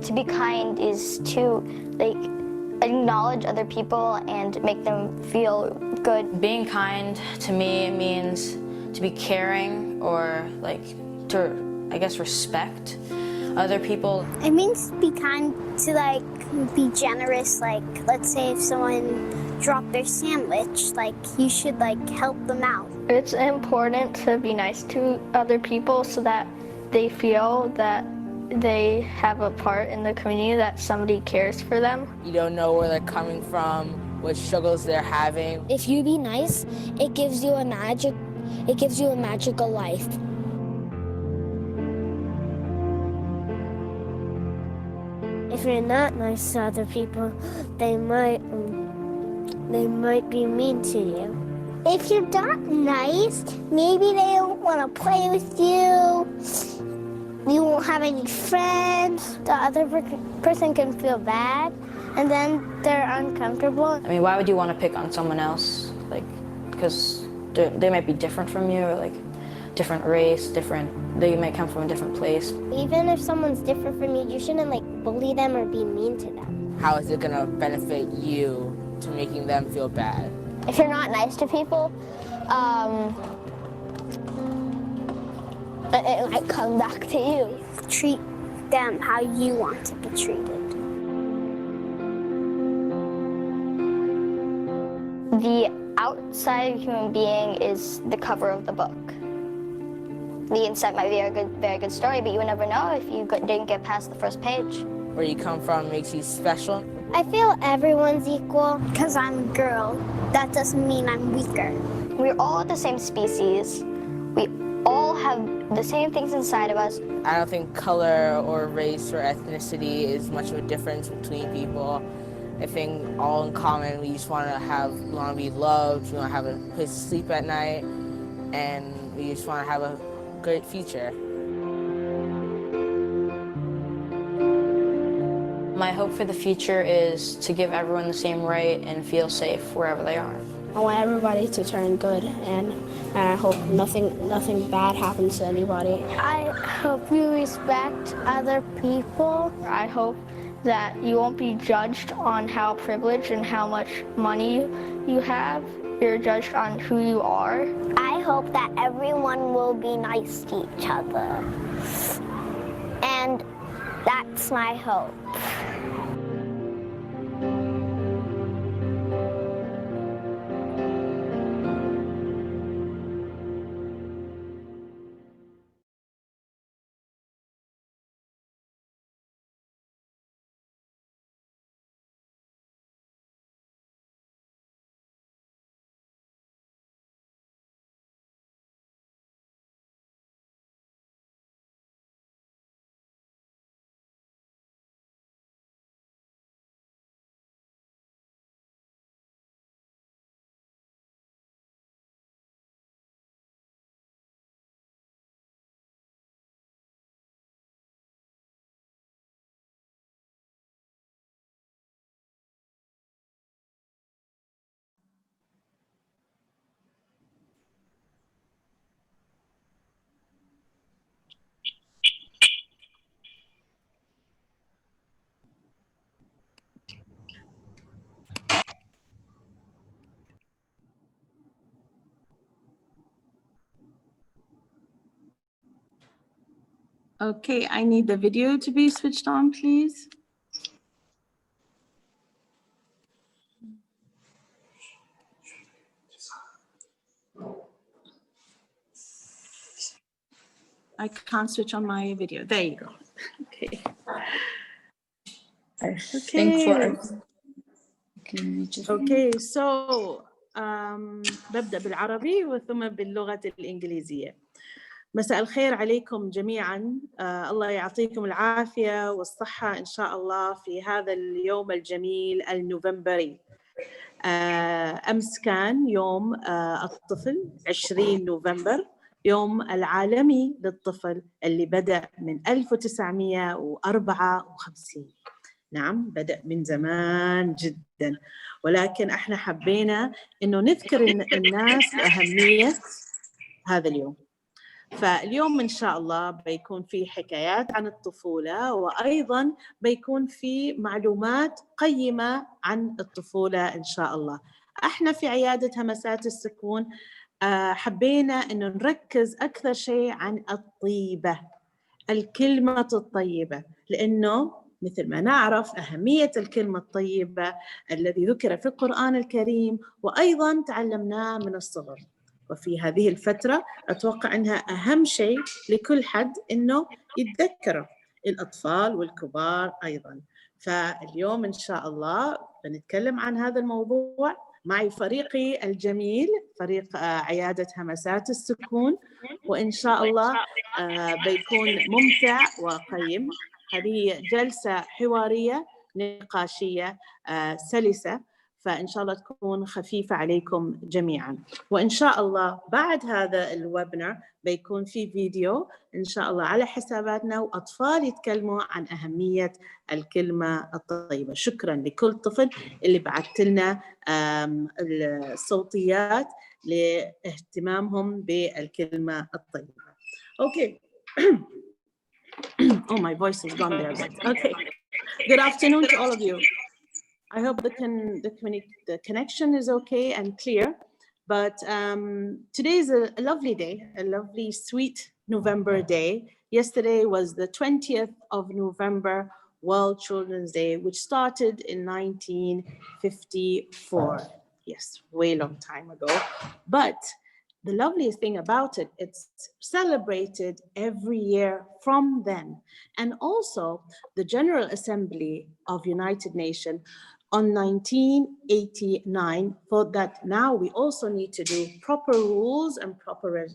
to be kind is to like acknowledge other people and make them feel good. Being kind to me means to be caring or like to, I guess, respect other people. It means to be kind, to like be generous. Like, let's say if someone dropped their sandwich, like you should like help them out. It's important to be nice to other people so that they feel that they have a part in the community, that somebody cares for them. You don't know where they're coming from, what struggles they're having. If you be nice, it gives you a magical life. If you're not nice to other people, they might be mean to you. If you're not nice, maybe they don't want to play with you. You won't have any friends. The other person can feel bad, and then they're uncomfortable. I mean, why would you want to pick on someone else? Like, because they might be different from you, or like different race, they might come from a different place. Even if someone's different from you, you shouldn't like bully them or be mean to them. How is it gonna benefit you to making them feel bad? If you're not nice to people, it might come back to you. Treat them how you want to be treated. The outside human being is the cover of the book. The inside might be a very good story, but you would never know if you didn't get past the first page. Where you come from makes you special. I feel everyone's equal. Because I'm a girl, that doesn't mean I'm weaker. We're all the same species. We all have the same things inside of us. I don't think color or race or ethnicity is much of a difference between people. I think all in common, we just want to be loved, we want to have a place to sleep at night, and we just want to have a great future. My hope for the future is to give everyone the same right and feel safe wherever they are. I want everybody to turn good, and I hope nothing bad happens to anybody. I hope you respect other people. I hope that you won't be judged on how privileged and how much money you have. You're judged on who you are. I hope that everyone will be nice to each other. And that's my hope. Okay, I need the video to be switched on, please. I can't switch on my video. There you go. Okay. Okay, so ببدأ بالعربي وثم باللغة الإنجليزية. مساء الخير عليكم جميعاً. الله يعطيكم العافية والصحة إن شاء الله في هذا اليوم الجميل النوفمبري. أمس كان يوم الطفل 20 نوفمبر، يوم العالمي للطفل اللي بدأ من 1954. نعم، بدأ من زمان جداً، ولكن احنا حبينا إنه نذكر الناس أهمية هذا اليوم. فاليوم إن شاء الله بيكون في حكايات عن الطفولة، وأيضاً بيكون في معلومات قيمة عن الطفولة إن شاء الله. احنا في عيادة همسات السكون حبينا إنه نركز أكثر شيء عن الطيبة، الكلمة الطيبة، لأنه مثل ما نعرف أهمية الكلمة الطيبة الذي ذكر في القرآن الكريم، وأيضاً تعلمناه من الصغر. وفي هذه الفترة أتوقع أنها أهم شيء لكل حد إنه يتذكره، الأطفال والكبار أيضاً. فاليوم إن شاء الله بنتكلم عن هذا الموضوع معي فريقي الجميل، فريق عيادة همسات السكون، وإن شاء الله بيكون ممتع وقيم. هذه جلسة حوارية نقاشية سلسة، فإن شاء الله تكون خفيفة عليكم جميعاً. وإن شاء الله بعد هذا الويبنار بيكون في فيديو إن شاء الله على حساباتنا، وأطفال يتكلموا عن أهمية الكلمة الطيبة. شكراً لكل طفل اللي بعثت لنا الصوتيات لاهتمامهم بالكلمة الطيبة. Okay. Oh, my voice is gone there. Okay. Good afternoon to all of you. I hope the connection is okay and clear. But today is a lovely day, a lovely, sweet November day. Yesterday was the 20th of November, World Children's Day, which started in 1954. Yes, way long time ago. But the loveliest thing about it, it's celebrated every year from then. And also the General Assembly of United Nations on 1989 thought that now we also need to do proper rules and proper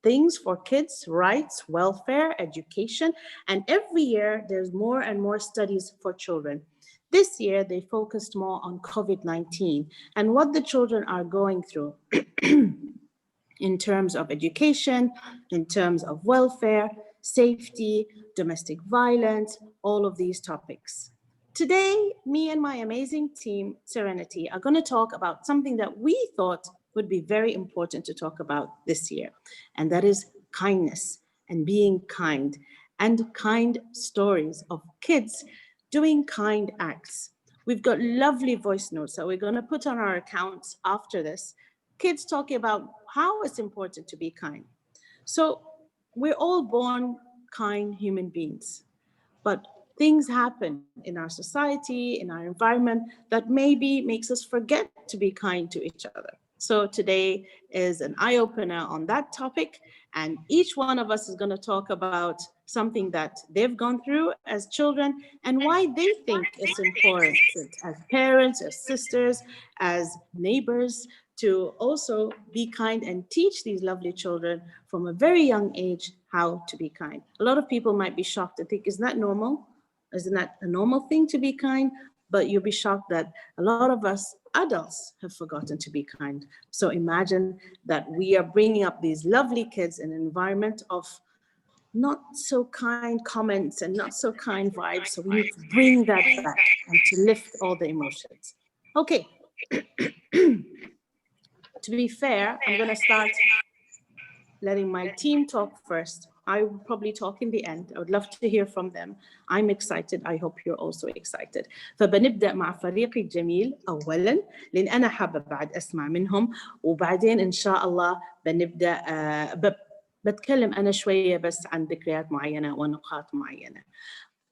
things for kids' rights, welfare, education. And every year there's more and more studies for children. This year they focused more on COVID-19 and what the children are going through in terms of education, in terms of welfare, safety, domestic violence, all of these topics. Today, me and my amazing team, Serenity, are going to talk about something that we thought would be very important to talk about this year, and that is kindness and being kind, and kind stories of kids doing kind acts. We've got lovely voice notes that we're going to put on our accounts after this. Kids talking about how it's important to be kind. So we're all born kind human beings, but things happen in our society, in our environment, that maybe makes us forget to be kind to each other. So today is an eye-opener on that topic, and each one of us is going to talk about something that they've gone through as children and why they think it's important as parents, as sisters, as neighbors, to also be kind and teach these lovely children from a very young age how to be kind. A lot of people might be shocked and think, isn't that normal? Isn't that a normal thing to be kind? But you'll be shocked that a lot of us adults have forgotten to be kind. So imagine that we are bringing up these lovely kids in an environment of not so kind comments and not so kind vibes. So we need to bring that back and to lift all the emotions. Okay. To be fair, I'm going to start letting my team talk first. I will probably talk in the end. I would love to hear from them. I'm excited. I hope you're also excited. فبنبدأ مع فريقي الجميل أولاً، لأن أنا حابة بعد أسمع منهم، وبعدين إن شاء الله بنبدأ بتكلم أنا شوية بس عن ذكريات معينة ونقاط معينة.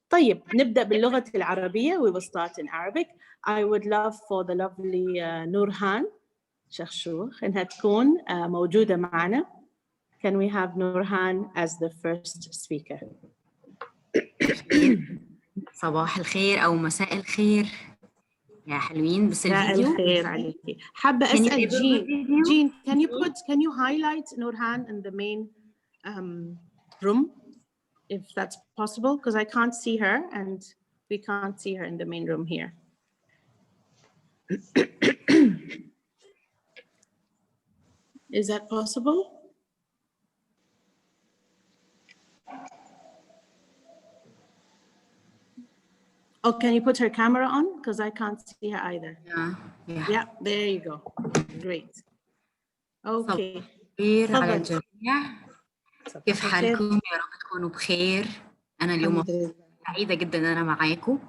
طيب نبدأ باللغة العربية. We will start in Arabic. I would love for the lovely نورهان شخشوخ إنها تكون موجودة معنا. Can we have Nurhan as the first speaker? صباح الخير أو مساء الخير يا حلوين. بس الفيديو مساء الخير عليكي. حابة أسأل جين, can you highlight Nurhan in the main room, if that's possible? Because I can't see her and we can't see her in the main room here. Is that possible? Oh, can you put her camera on? Because I can't see her either. Yeah, there you go. Great. Okay. على الجميع. كيف حالكم؟ يا رب تكونوا بخير. أنا اليوم الحمد لله. سعيدة جدا أن أنا معاكم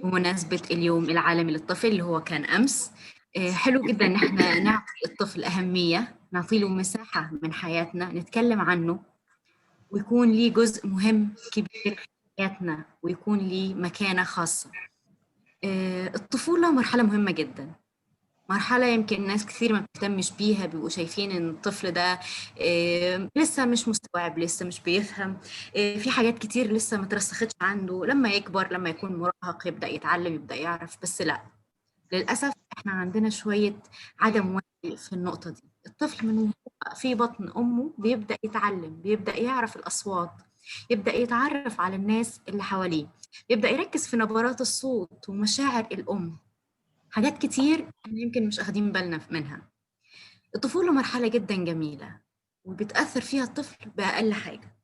بمناسبة اليوم العالمي للطفل اللي هو كان أمس. حلو جدا إن احنا نعطي الطفل أهمية، نعطي له مساحة من حياتنا نتكلم عنه ويكون ليه جزء مهم كبير في حياتنا ويكون ليه مكانة خاصة. الطفولة مرحلة مهمة جدا، مرحلة يمكن ناس كثير ما بتهتمش بيها، بيبقوا شايفين ان الطفل ده لسه مش مستوعب، لسه مش بيفهم، في حاجات كتير لسه ما ترسختش عنده. لما يكبر، لما يكون مراهق، يبدأ يتعلم، يبدأ يعرف. بس لا، للأسف احنا عندنا شوية عدم وعي في النقطة دي. الطفل من وهو في بطن أمه بيبدأ يتعلم، بيبدأ يعرف الأصوات، يبدأ يتعرف على الناس اللي حواليه، يبدأ يركز في نبرات الصوت ومشاعر الأم. حاجات كتير احنا يمكن مش أخدين بالنا منها. الطفولة مرحلة جدا جميلة وبتأثر فيها الطفل بأقل حاجة.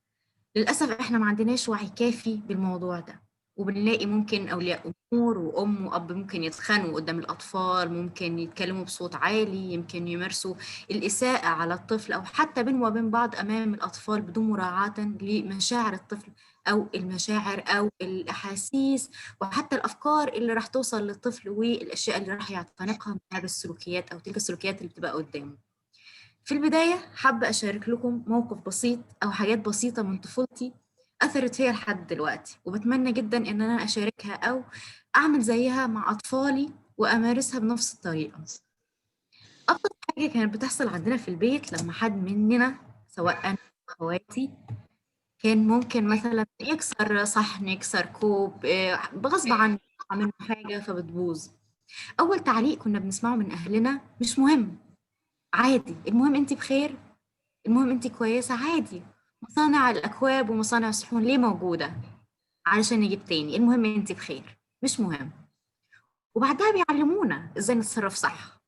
للأسف احنا ما عندناش وعي كافي بالموضوع ده، وبنلاقي ممكن أولياء أمور وأم وأب ممكن يتخانقوا قدام الأطفال، ممكن يتكلموا بصوت عالي، يمكن يمارسوا الإساءة على الطفل أو حتى بينهم وبين بعض أمام الأطفال بدون مراعاة لمشاعر الطفل أو المشاعر أو الأحاسيس وحتى الأفكار اللي راح توصل للطفل والأشياء اللي راح يعتنقها من هذه السلوكيات أو تلك السلوكيات اللي بتبقى قدامه. في البداية حابة أشارك لكم موقف بسيط أو حاجات بسيطة من طفولتي أثرت فيها لحد دلوقتي، وبتمنى جدا إن أنا أشاركها أو أعمل زيها مع أطفالي وأمارسها بنفس الطريقة. أبسط حاجة كانت بتحصل عندنا في البيت لما حد مننا، سواء أنا أو أخواتي، كان ممكن مثلا يكسر صحن، يكسر كوب، بغصب عنه عمل حاجة فبتبوظ. أول تعليق كنا بنسمعه من أهلنا: مش مهم، عادي، المهم أنت بخير، المهم أنت كويسة، عادي. مصانع الأكواب ومصانع الصحون ليه موجودة؟ علشان نجيب تاني، المهم أنت بخير، مش مهم. وبعدها بيعلمونا إزاي نتصرف صح.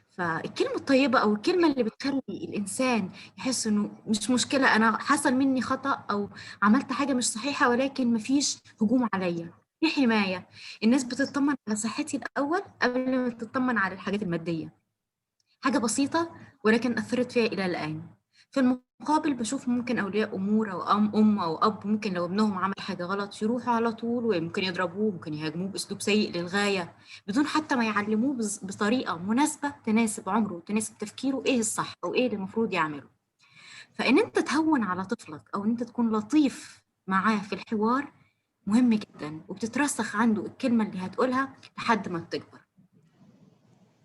فالكلمة الطيبة أو الكلمة اللي بتخلي الإنسان يحس إنه مش مشكلة، أنا حصل مني خطأ أو عملت حاجة مش صحيحة، ولكن مفيش هجوم عليا، في حماية. الناس بتطمن على صحتي الأول قبل ما تطمن على الحاجات المادية. حاجة بسيطة ولكن أثرت فيها إلى الآن. في المقابل بشوف ممكن أولياء أمور أو أم أو أب ممكن لو ابنهم عمل حاجة غلط يروحوا على طول وممكن يضربوه، ممكن يهاجموه بأسلوب سيء للغاية بدون حتى ما يعلموه بطريقة مناسبة تناسب عمره وتناسب تفكيره إيه الصح أو إيه اللي المفروض يعمله. فإن أنت تهون على طفلك أو إن أنت تكون لطيف معاه في الحوار مهم جدا، وبتترسخ عنده الكلمة اللي هتقولها لحد ما بتكبر.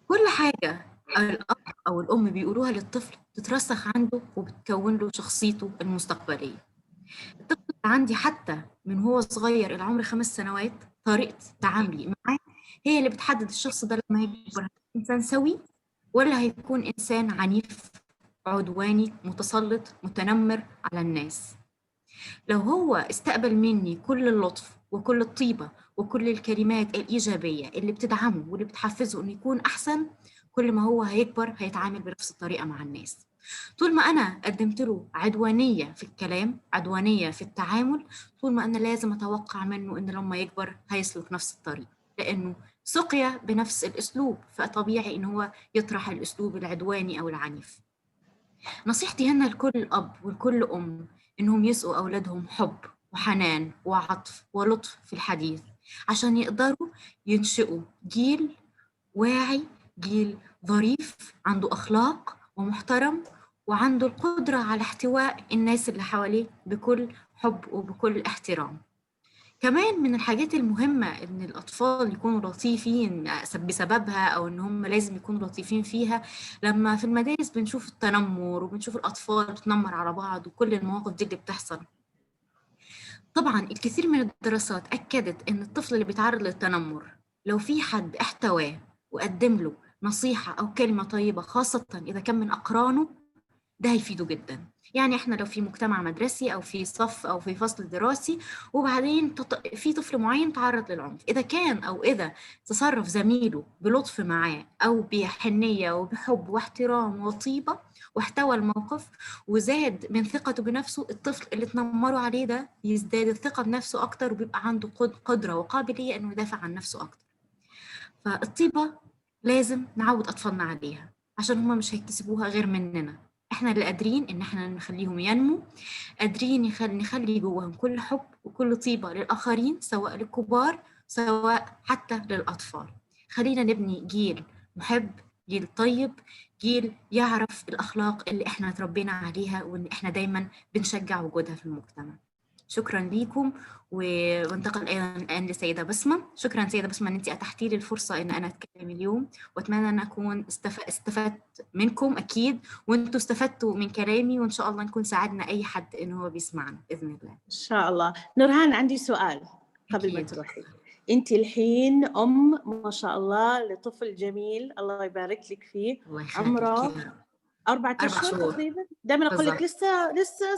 كل حاجة الأب أو الأم بيقولوها للطفل تترسخ عنده وبتكون له شخصيته المستقبلية. الطفل عندي حتى من هو صغير إلى عمر 5 سنوات، طريقة تعاملي معاه هي اللي بتحدد الشخص ده لما يكبر هيكون إنسان سوي ولا هيكون إنسان عنيف، عدواني، متسلط، متنمر على الناس. لو هو استقبل مني كل اللطف وكل الطيبة وكل الكلمات الإيجابية اللي بتدعمه واللي بتحفزه إنه يكون أحسن، كل ما هو هيكبر هيتعامل بنفس الطريقة مع الناس. طول ما أنا قدمت له عدوانية في الكلام، عدوانية في التعامل، طول ما أنا لازم أتوقع منه إنه لما يكبر هيسلك نفس الطريق، لأنه سقي بنفس الأسلوب، فطبيعي إنه هو يطرح الأسلوب العدواني أو العنيف. نصيحتي هنا لكل أب ولكل أم إنهم يسقوا أولادهم حب وحنان وعطف ولطف في الحديث، عشان يقدروا ينشئوا جيل واعي، جيل ظريف، عنده أخلاق ومحترم وعنده القدرة على احتواء الناس اللي حواليه بكل حب وبكل احترام. كمان من الحاجات المهمة إن الأطفال يكونوا لطيفين بسببها أو إن هم لازم يكونوا لطيفين فيها. لما في المدارس بنشوف التنمر وبنشوف الأطفال بتنمر على بعض وكل المواقف دي اللي بتحصل، طبعا الكثير من الدراسات أكدت إن الطفل اللي بيتعرض للتنمر لو في حد احتواه وقدم له نصيحة أو كلمة طيبة، خاصة إذا كان من أقرانه، ده هيفيده جدا. يعني احنا لو في مجتمع مدرسي او في صف او في فصل دراسي وبعدين في طفل معين تعرض للعنف، اذا تصرف زميله بلطف معاه او بحنية وبحب واحترام وطيبة واحتوى الموقف وزاد من ثقته بنفسه، الطفل اللي تنمروا عليه ده يزداد الثقة بنفسه اكتر وبيبقى عنده قدرة وقابلية انه يدافع عن نفسه اكتر. فالطيبة لازم نعود اطفالنا عليها عشان هم مش هيكتسبوها غير مننا. احنا اللي قادرين ان احنا نخليهم ينمو، قادرين نخلي جواهم كل حب وكل طيبة للآخرين، سواء للكبار سواء حتى للأطفال. خلينا نبني جيل محب، جيل طيب، جيل يعرف الأخلاق اللي احنا اتربينا عليها وان احنا دايما بنشجع وجودها في المجتمع. شكرا ليكم، وانتقل ايضا الان لسيده بسمه. شكرا سيده بسمه ان انت اتحتي لي الفرصه ان انا اتكلم اليوم، واتمنى ان اكون استفدت منكم اكيد، وانتم استفدتوا من كلامي، وان شاء الله نكون ساعدنا اي حد ان هو بيسمعنا باذن الله. ان شاء الله. نورهان، عندي سؤال قبل ما أكيد. تروحي. انت الحين ما شاء الله لطفل جميل، الله يبارك لك فيه، الله يخليك. عمره 4 أشهر تقريبا. دائما اقول لك لسه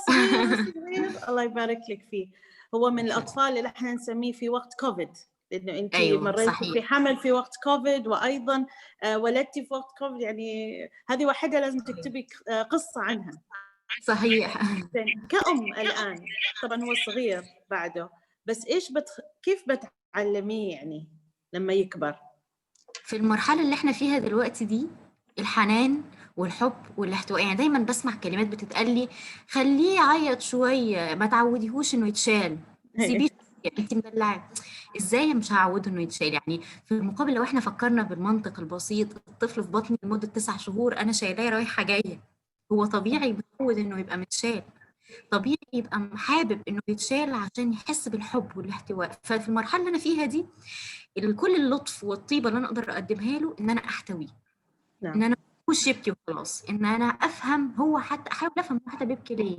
صغير. الله يبارك لك فيه. هو من الاطفال اللي احنا نسميه في وقت كوفيد، لانه انت مريتي في حمل في وقت كوفيد، وايضا ولدتي في وقت كوفيد. يعني هذه واحده لازم تكتبي قصه عنها. صحيح. كأم الان طبعا هو صغير بعده، بس كيف بتعلميه يعني لما يكبر؟ في المرحله اللي احنا فيها دلوقتي دي، الحنان والحب والاحتواء. يعني دايما بسمع كلمات بتتقال لي: خليه يعيط شويه، ما تعوديهوش انه يتشال، سيبيه انت مدلعه. ازاي مش هعوده انه يتشال؟ يعني في المقابل لو احنا فكرنا بالمنطق البسيط، الطفل في بطني لمده 9 شهور انا شايلاه رايحه جايه، هو طبيعي بيتعود انه يبقى متشال، طبيعي يبقى حابب انه يتشال عشان يحس بالحب والاحتواء. ففي المرحله اللي انا فيها دي، كل اللطف والطيبه اللي انا اقدر اقدمها له ان انا احتويه، ان انا مش يبكي وخلاص، ان انا افهم هو، حتى احاول افهم هو حتى بيبكي ليه،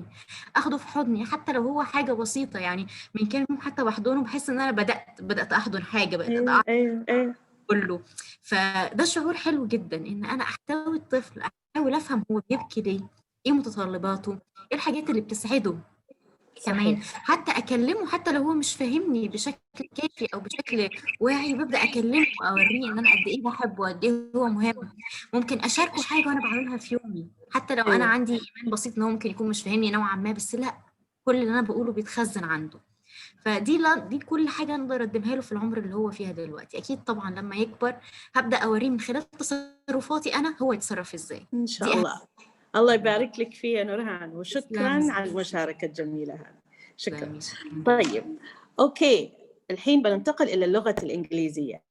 اخده في حضني حتى لو هو حاجه بسيطه. يعني من كام يوم حتى بحضنه بحس ان انا بدات احضن حاجه، بدات كله. فده شعور حلو جدا ان انا احتوي الطفل، احاول افهم هو بيبكي ليه، ايه متطلباته، ايه الحاجات اللي بتسعده كمان. حتى اكلمه حتى لو هو مش فاهمني بشكل كافي او بشكل واعي، ببدا اكلمه واوريه ان انا قد ايه بحبه وقد ايه هو مهم. ممكن اشاركه حاجه وانا بعملها في يومي، حتى لو انا عندي ايمان بسيط ان هو ممكن يكون مش فاهمني نوعا ما، بس لا، كل اللي انا بقوله بيتخزن عنده. دي كل حاجه اقدر اقدمها له في العمر اللي هو فيها دلوقتي. اكيد طبعا لما يكبر هبدا اوريه من خلال تصرفاتي انا هو يتصرف ازاي. ان شاء الله. الله يبارك لك فيه يا نورهان، وشكرا على المشاركه الجميله هذه. شكرا. طيب اوكي، الحين بننتقل الى اللغه الانجليزيه.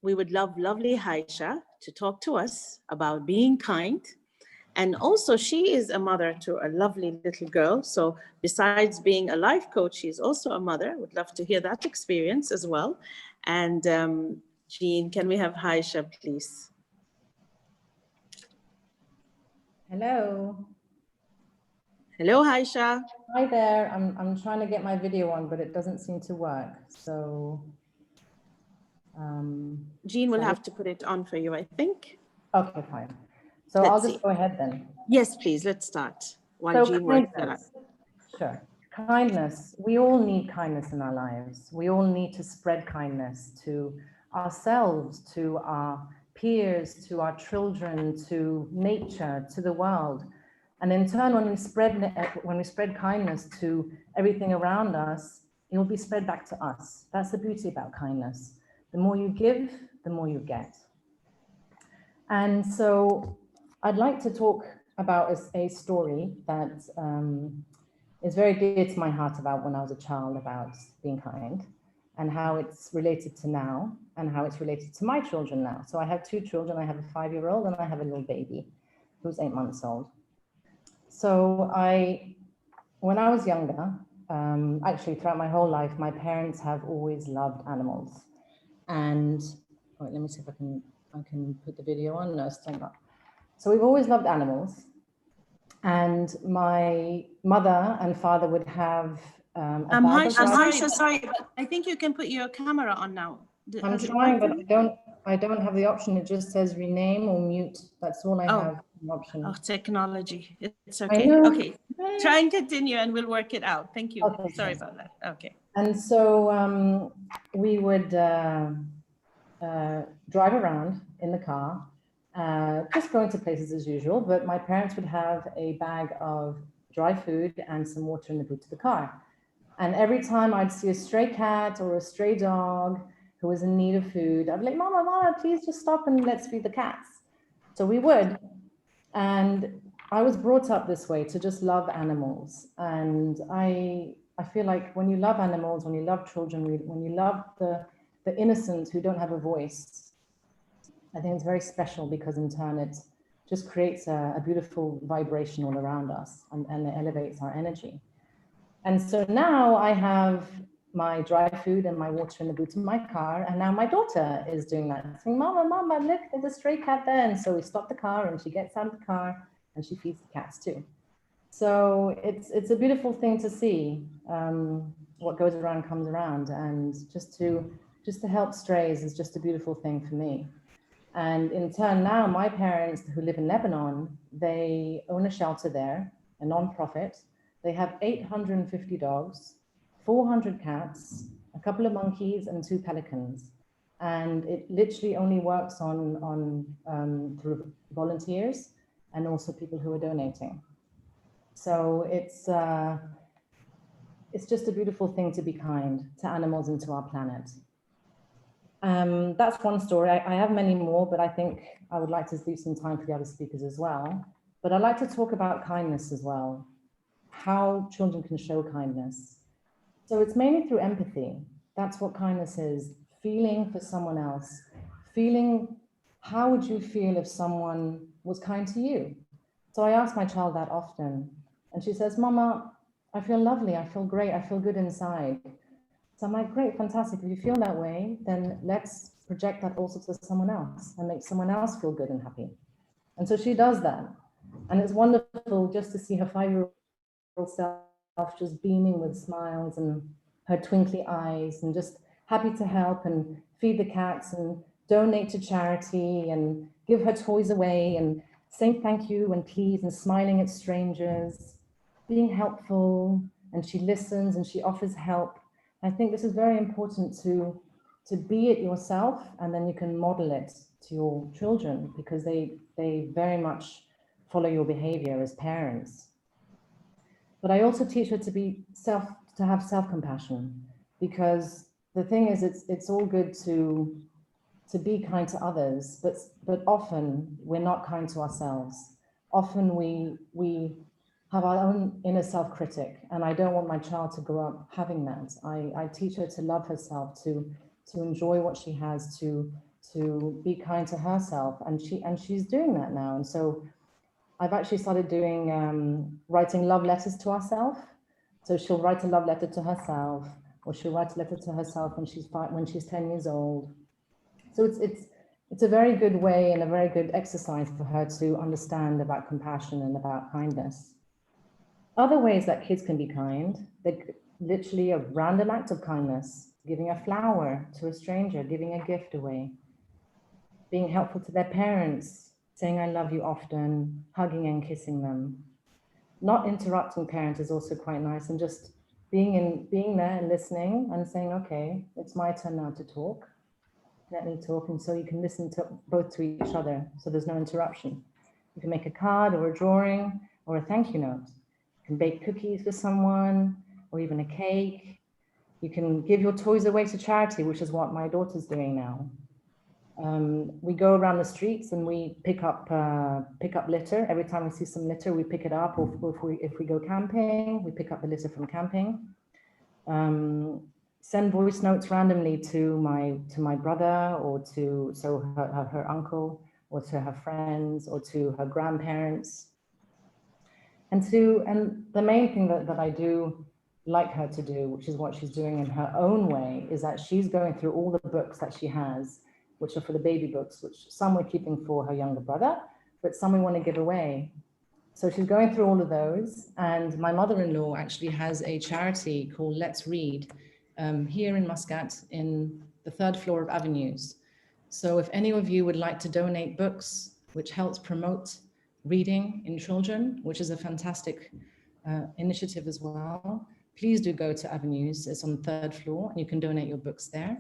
We would love lovely Haisha to talk to us about being kind. And also she is a mother to a lovely little girl. So besides being a life coach, she is also a mother. Would love to hear that experience as well. And Jean, can we have Haisha, please? Hello. Hello, Haisha. Hi there. I'm trying to get my video on, but it doesn't seem to work. So Jean will have to put it on for you, I think. Okay, fine. So I'll just go ahead then. Yes, please. Let's start. While Jean works that out. Sure. Kindness. We all need kindness in our lives. We all need to spread kindness to ourselves, to our peers, to our children, to nature, to the world. And in turn, when we spread kindness to everything around us, it will be spread back to us. That's the beauty about kindness. The more you give, the more you get. And so I'd like to talk about a story that is very dear to my heart about when I was a child, about being kind, and how it's related to now, and how it's related to my children now. So I have 2 children. I have a 5-year-old and I have a little baby who's 8 months old. So when I was younger, actually throughout my whole life, my parents have always loved animals. And let me see if I can put the video on. No, it's not. So we've always loved animals. And my mother and father would have Haisha, sorry, but I think you can put your camera on now. I'm trying, but I don't have the option. It just says rename or mute. That's all I have an option. Oh, technology. It's okay. Okay. Try and continue and we'll work it out. Thank you. Okay, sorry about that. Okay. And so we would drive around in the car, just going to places as usual, but my parents would have a bag of dry food and some water in the boot of the car. And every time I'd see a stray cat or a stray dog who was in need of food, I'd be like, Mama, please just stop and let's feed the cats. So we would. And I was brought up this way to just love animals. And I feel like when you love animals, when you love children, when you love the innocent who don't have a voice, I think it's very special, because in turn it just creates a beautiful vibration all around us, and it elevates our energy. And so now I have my dry food and my water in the boot of my car, and now my daughter is doing that, saying, Mama, look, there's a stray cat there. And so we stop the car and she gets out of the car and she feeds the cats too. So it's a beautiful thing to see. What goes around comes around, and just to help strays is just a beautiful thing for me. And in turn, now my parents who live in Lebanon, they own a shelter there, a non-profit. They have 850 dogs, 400 cats, a couple of monkeys, and 2 pelicans. And it literally only works through volunteers and also people who are donating. So it's just a beautiful thing to be kind to animals and to our planet. That's one story. I have many more, but I think I would like to leave some time for the other speakers as well. But I'd like to talk about kindness as well, how children can show kindness. So it's mainly through empathy. That's what kindness is, feeling for someone else, feeling how would you feel if someone was kind to you? So I ask my child that often, and she says, Mama, I feel lovely, I feel great, I feel good inside. So I'm like, great, fantastic. If you feel that way, then let's project that also to someone else and make someone else feel good and happy. And so she does that. And it's wonderful just to see her 5-year-old self just beaming with smiles and her twinkly eyes and just happy to help and feed the cats and donate to charity and give her toys away and saying thank you and please and smiling at strangers, being helpful, and she listens and she offers help. I think this is very important to be it yourself, and then you can model it to your children, because they very much follow your behavior as parents. But I also teach her to have self-compassion, because the thing is, it's all good to be kind to others, but often we're not kind to ourselves. Often we have our own inner self-critic, and I don't want my child to grow up having that. I teach her to love herself, to enjoy what she has, to be kind to herself, and she's doing that now. And so I've actually started doing writing love letters to ourselves. So she'll write a love letter to herself, or she'll write a letter to herself when she's 10 years old. So it's a very good way and a very good exercise for her to understand about compassion and about kindness. Other ways that kids can be kind, literally a random act of kindness, giving a flower to a stranger, giving a gift away, being helpful to their parents, saying I love you often, hugging and kissing them. Not interrupting parents is also quite nice, and just being there and listening and saying, okay, it's my turn now to talk. Let me talk, and so you can listen to both to each other, so there's no interruption. You can make a card or a drawing or a thank you note. You can bake cookies for someone, or even a cake. You can give your toys away to charity, which is what my daughter's doing now. We go around the streets and we pick up litter. Every time we see some litter, we pick it up. Or if we go camping, we pick up the litter from camping. Send voice notes randomly to my brother, or to her uncle, or to her friends, or to her grandparents. And the main thing that I do like her to do, which is what she's doing in her own way, is that she's going through all the books that she has, which are for the baby books, which some we're keeping for her younger brother, but some we want to give away. So she's going through all of those. And my mother-in-law actually has a charity called Let's Read here in Muscat, in the 3rd floor of Avenues. So if any of you would like to donate books, which helps promote reading in children, which is a fantastic initiative as well, please do go to Avenues. It's on the 3rd floor, and you can donate your books there.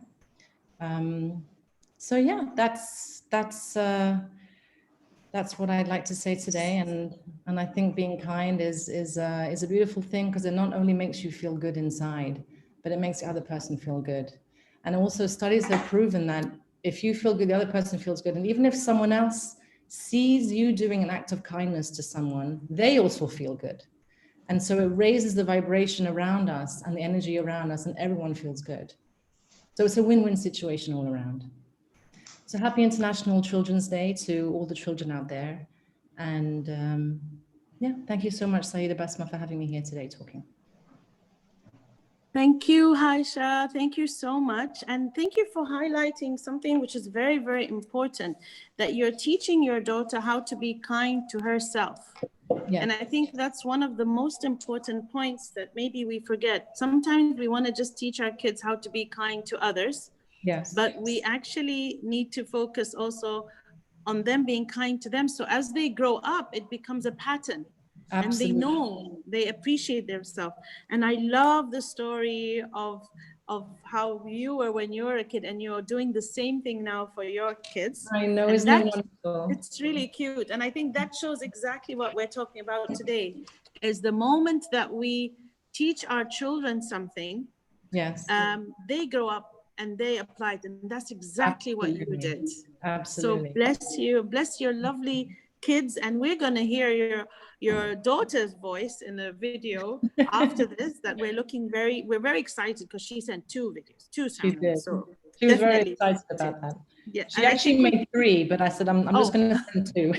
So yeah, that's what I'd like to say today, and I think being kind is a beautiful thing, because it not only makes you feel good inside, but it makes the other person feel good. And also studies have proven that if you feel good, the other person feels good, and even if someone else sees you doing an act of kindness to someone, they also feel good. And so it raises the vibration around us and the energy around us, and everyone feels good. So it's a win-win situation all around. So happy International Children's Day to all the children out there. And yeah, thank you so much, Sayeeda Basma, for having me here today talking. Thank you, Haisha. Thank you so much. And thank you for highlighting something which is very, very important, that you're teaching your daughter how to be kind to herself. Yeah. And I think that's one of the most important points that maybe we forget. Sometimes we want to just teach our kids how to be kind to others. Yes. But we actually need to focus also on them being kind to them. So as they grow up, it becomes a pattern. Absolutely. And they know, they appreciate themselves. And I love the story of how you were when you were a kid, and you're doing the same thing now for your kids. I know, isn't it wonderful? It's really cute. And I think that shows exactly what we're talking about today, is the moment that we teach our children something, yes, they grow up and they apply it. And that's exactly what you did. Absolutely. So bless you, bless your lovely kids. And we're going to hear your daughter's voice in a video after this, that we're very excited, because she sent 2 videos, 2 sounds. So she was very excited about that. Yeah. She actually made 3, but I said, I'm just going to send 2.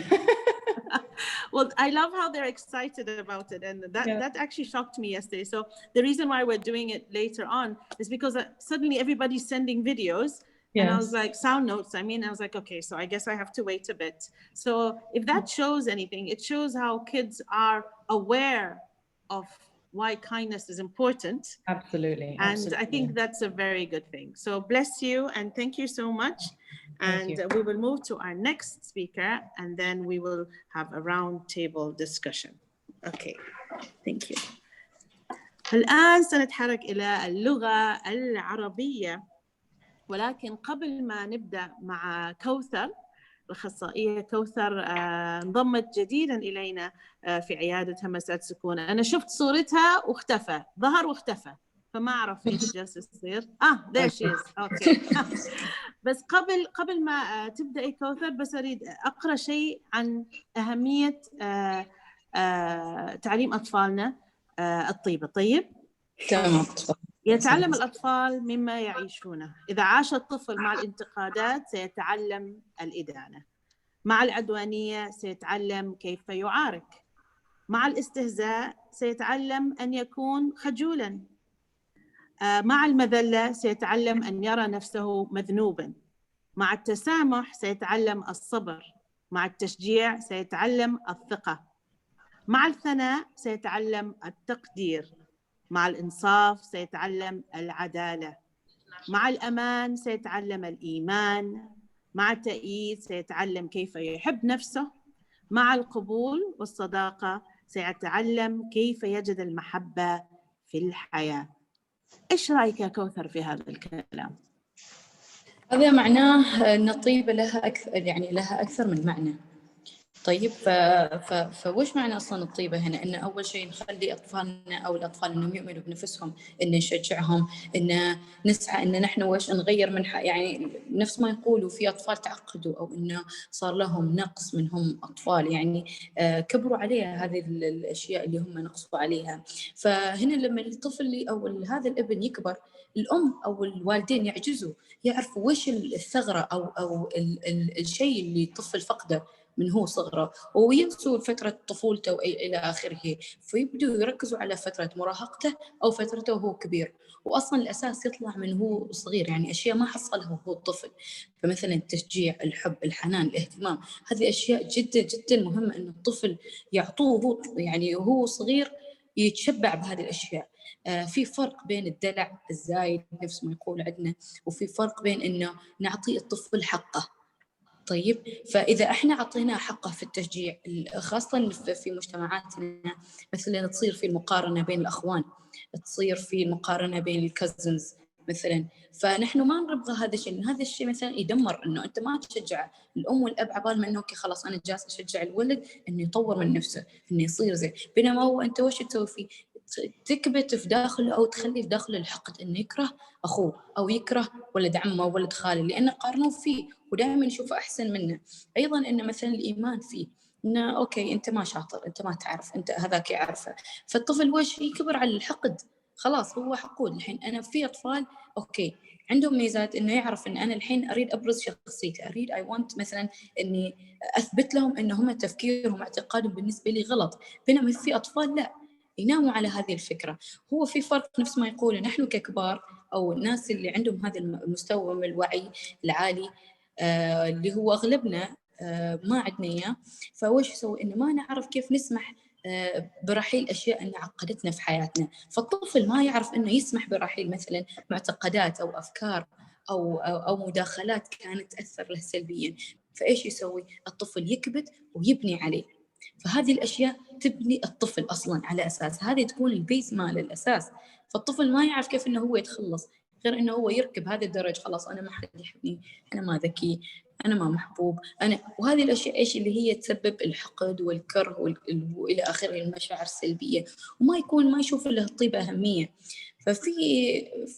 Well, I love how they're excited about it. And that actually shocked me yesterday. So the reason why we're doing it later on is because suddenly everybody's sending videos. Yes. And I was like, sound notes, I was like, okay, so I guess I have to wait a bit. So if that shows anything, it shows how kids are aware of why kindness is important. Absolutely. And I think that's a very good thing. So bless you, and thank you so much. And we will move to our next speaker, and then we will have a round table discussion. Okay, thank you. الآن سنتحرك إلى اللغة العربية. ولكن قبل ما نبدأ مع كوثر، الأخصائية كوثر انضمت جديدا إلينا في عيادة همسات سكون. أنا شفت صورتها واختفى، ظهر واختفى، فما أعرف إيش جالس يصير. there she is. أوكي. بس قبل ما تبدأي كوثر، بس أريد أقرأ شيء عن أهمية تعليم أطفالنا الطيبة. طيب؟ تمام. يتعلم الأطفال مما يعيشونه. إذا عاش الطفل مع الانتقادات سيتعلم الإدانة، مع العدوانية سيتعلم كيف يعارك، مع الاستهزاء سيتعلم أن يكون خجولاً، مع المذلة سيتعلم أن يرى نفسه مذنوباً، مع التسامح سيتعلم الصبر، مع التشجيع سيتعلم الثقة، مع الثناء سيتعلم التقدير، مع الإنصاف سيتعلم العدالة، مع الأمان سيتعلم الإيمان، مع التأييد سيتعلم كيف يحب نفسه، مع القبول والصداقة سيتعلم كيف يجد المحبة في الحياة. إيش رأيك يا كوثر في هذا الكلام؟ هذا معناه أن الطيبة لها أكثر من معنى. طيب فوش معنى أصلاً الطيبة هنا؟ إن أول شيء نخلي أطفالنا أو الأطفال إنهم يؤمنوا بنفسهم، إن نشجعهم، إن نسعى إن نحن وش نغير من يعني نفس ما يقولوا في أطفال تعقدوا أو إنه صار لهم نقص منهم أطفال، يعني كبروا عليها هذه الأشياء اللي هم نقصوا عليها. فهنا لما الطفل أو هذا الابن يكبر، الأم أو الوالدين يعجزوا يعرفوا وش الثغرة أو الشيء اللي الطفل فقده من هو صغره، وينسوا فترة طفولته إلى آخره، فيبدوا يركزوا على فترة مراهقته أو فترته وهو كبير. وأصلاً الأساس يطلع من هو صغير، يعني أشياء ما حصلها وهو الطفل، فمثلاً التشجيع، الحب، الحنان، الاهتمام، هذه أشياء جداً جداً مهمة إنه الطفل يعطوه، يعني وهو صغير يتشبع بهذه الأشياء. في فرق بين الدلع الزايد نفس ما يقول عندنا، وفي فرق بين إنه نعطي الطفل حقه. طيب، فإذا إحنا عطينا حقه في التشجيع، خاصة في مجتمعاتنا مثلا تصير في المقارنة بين الأخوان، تصير في المقارنة بين الكازنز، مثلا. فنحن ما نبغى هذا الشيء، لأن هذا الشيء مثلا يدمر، انه انت ما تشجع الام والاب عبال ما انه اوكي خلاص انا جالس اشجع الولد انه يطور من نفسه، انه يصير زين، بينما هو انت وش تسوي فيه؟ تكبت في داخله او تخلي في داخله الحقد، انه يكره اخوه او يكره ولد عمه او ولد خاله لانه قارنوه فيه ودائما يشوفه احسن منه. ايضا انه مثلا الايمان فيه، انه اوكي انت ما شاطر، انت ما تعرف، انت هذاك يعرفه. فالطفل وش يكبر على الحقد، خلاص هو حقود. الحين انا في اطفال اوكي عندهم ميزات، انه يعرف ان انا الحين اريد ابرز شخصيتي، اريد اي وانت مثلا اني اثبت لهم ان هم تفكيرهم واعتقادهم بالنسبه لي غلط، بينما في اطفال لا، يناموا على هذه الفكره. هو في فرق نفس ما يقول نحن ككبار او الناس اللي عندهم هذا المستوى من الوعي العالي اللي هو اغلبنا ما عندنا اياه. فوش يسوي؟ انه ما نعرف كيف نسمح برحيل أشياء أن عقدتنا في حياتنا. فالطفل ما يعرف أنه يسمح برحيل مثلا معتقدات أو أفكار أو مداخلات كانت تأثر له سلبيا. فإيش يسوي؟ الطفل يكبت ويبني عليه. فهذه الأشياء تبني الطفل أصلا على أساس هذه تكون البيس مال الأساس. فالطفل ما يعرف كيف أنه هو يتخلص، غير أنه هو يركب هذا الدرج، خلاص أنا ما حد يحبني، أنا ما ذكي، أنا ما محبوب، أنا. وهذه الأشياء إيش اللي هي تسبب الحقد والكره وإلى آخره المشاعر السلبية، وما يكون ما يشوف له الطيبة أهمية.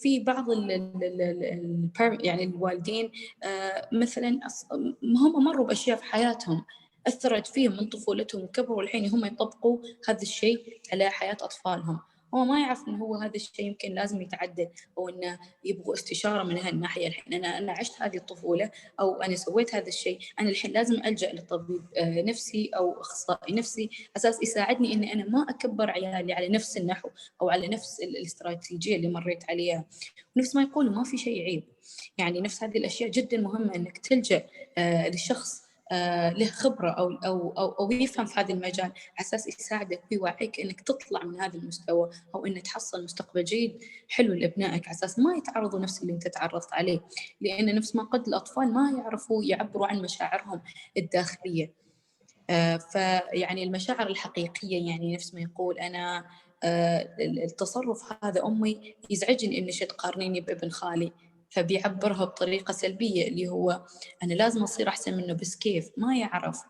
في بعض يعني الوالدين مثلا هم مروا بأشياء في حياتهم أثرت فيهم من طفولتهم وكبروا الحين هم يطبقوا هذا الشيء على حياة أطفالهم. هو ما يعرف إنه هو هذا الشيء يمكن لازم يتعدل، أو إنه يبغوا استشارة من هالناحية. الحين أنا عشت هذه الطفولة أو أنا سويت هذا الشيء، أنا الحين لازم ألجأ لطبيب نفسي أو أخصائي نفسي أساس يساعدني إني أنا ما أكبر عيالي على نفس النحو أو على نفس الاستراتيجية اللي مريت عليها. ونفس ما يقولوا ما في شيء عيب، يعني نفس هذه الأشياء جدا مهمة إنك تلجأ للشخص له خبرة أو يفهم في هذا المجال، على أساس يساعدك ويوعيك إنك تطلع من هذا المستوى، أو إنك تحصل مستقبل جيد حلو لأبنائك، على أساس ما يتعرضوا نفس اللي أنت تعرضت عليه. لأن نفس ما قلت الأطفال ما يعرفوا يعبروا عن مشاعرهم الداخلية. فيعني المشاعر الحقيقية، يعني نفس ما يقول أنا التصرف هذا أمي يزعجني إني تقارنيني بابن خالي، فبيعبرها بطريقة سلبية اللي هو أنا لازم أصير أحسن منه، بس كيف؟ ما يعرف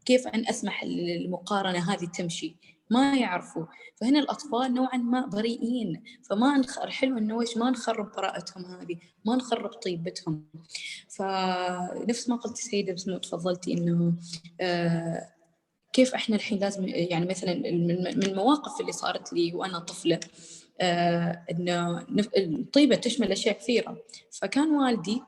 كيف أن أسمح المقارنة هذه تمشي، ما يعرفوا. فهنا الأطفال نوعا ما بريئين، فما حلو إنه ما نخرب براءتهم هذه، ما نخرب طيبتهم. فنفس ما قلت سيدة بس ما تفضلتي إنه كيف إحنا الحين لازم يعني مثلا من المواقف اللي صارت لي وأنا طفلة إنه الطيبة تشمل أشياء كثيرة. فكان والدي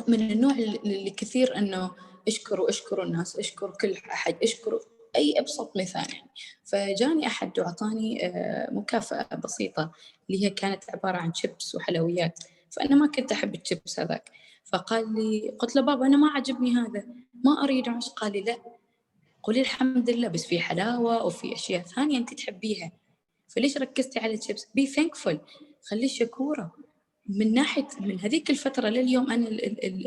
من النوع اللي كثير إنه اشكروا الناس، اشكروا كل أحد، اشكروا أي أبسط مثال يعني. فجاني أحد وعطاني مكافأة بسيطة اللي هي كانت عبارة عن شيبس وحلويات، فأنا ما كنت أحب الشيبس هذاك. فقال لي، قلت له بابا أنا ما عجبني هذا، ما أريد عش. قال لي لا، قولي الحمد لله، بس في حلاوة وفي أشياء ثانية أنت تحبيها، فليش ركزتي على الشيبس؟ be thankful، خلي شكورة. من ناحية من هذيك الفترة لليوم أنا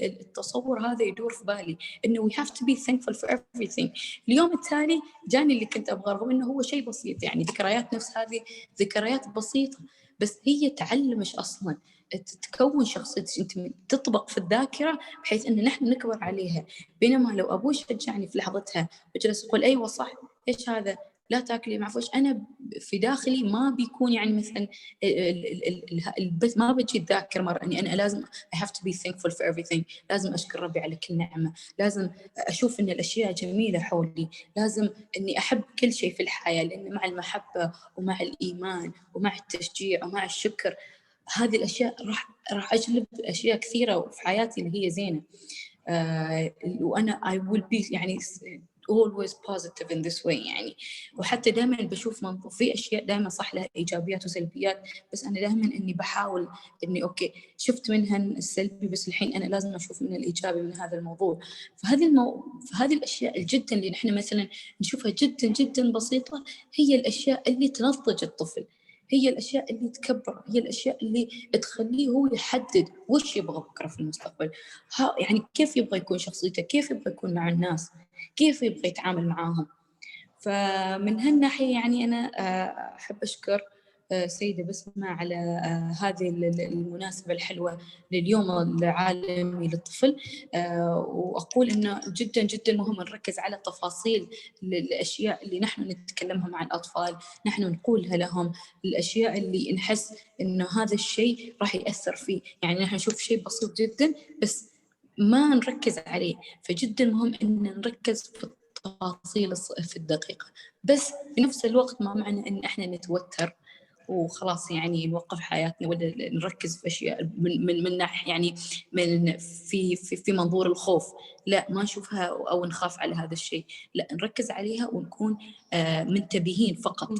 التصور هذا يدور في بالي إنه we have to be thankful for everything. اليوم التالي جاني اللي كنت أبغى، رغم إنه هو شيء بسيط، يعني ذكريات نفس هذه ذكريات بسيطة، بس هي تعلمش أصلاً تكون شخصيتك، أنت تطبق في الذاكرة بحيث إن نحن نكبر عليها. بينما لو أبوي شجعني في لحظتها وجلس يقول أيوة صح، إيش هذا، لا تاكلي معفوش، أنا في داخلي ما بيكون يعني مثلا بس ما بتجي الذاكرة مرة إني أنا لازم I have to be thankful for everything، لازم أشكر ربي على كل نعمة، لازم أشوف إن الأشياء جميلة حولي، لازم إني أحب كل شيء في الحياة، لأن مع المحبة ومع الإيمان ومع التشجيع ومع الشكر هذه الأشياء راح أجلب أشياء كثيرة في حياتي اللي هي زينة. وأنا I will be يعني always positive in this way يعني. وحتى دائما بشوف منظور في أشياء دائما صح لها إيجابيات وسلبيات، بس أنا دائما إني بحاول إني أوكي شفت منها السلبي، بس الحين أنا لازم أشوف من الإيجابي من هذا الموضوع. فهذه الأشياء جدا اللي نحن مثلا نشوفها جدا جدا بسيطة، هي الأشياء اللي تنضج الطفل، هي الأشياء اللي تكبر، هي الأشياء اللي تخليه هو يحدد وش يبغى بكرة في المستقبل، يعني كيف يبغى يكون شخصيته، كيف يبغى يكون مع الناس، كيف يبغى يتعامل معاهم. فمن هالناحية يعني أنا أحب أشكر سيدة بسمة على هذه المناسبة الحلوة لليوم العالمي للطفل، وأقول إنه جدا جدا مهم نركز على تفاصيل الأشياء اللي نحن نتكلمها مع الأطفال، نحن نقولها لهم، الأشياء اللي نحس إنه هذا الشيء راح يأثر فيه. يعني نحن نشوف شيء بسيط جدا بس ما نركز عليه، فجدا مهم إن نركز في التفاصيل في الدقيقة، بس بنفس الوقت ما معنى إن إحنا نتوتر وخلاص يعني نوقف حياتنا ولا نركز في أشياء من ناحية يعني من في منظور الخوف، لا ما نشوفها أو نخاف على هذا الشيء، لا نركز عليها ونكون منتبهين فقط.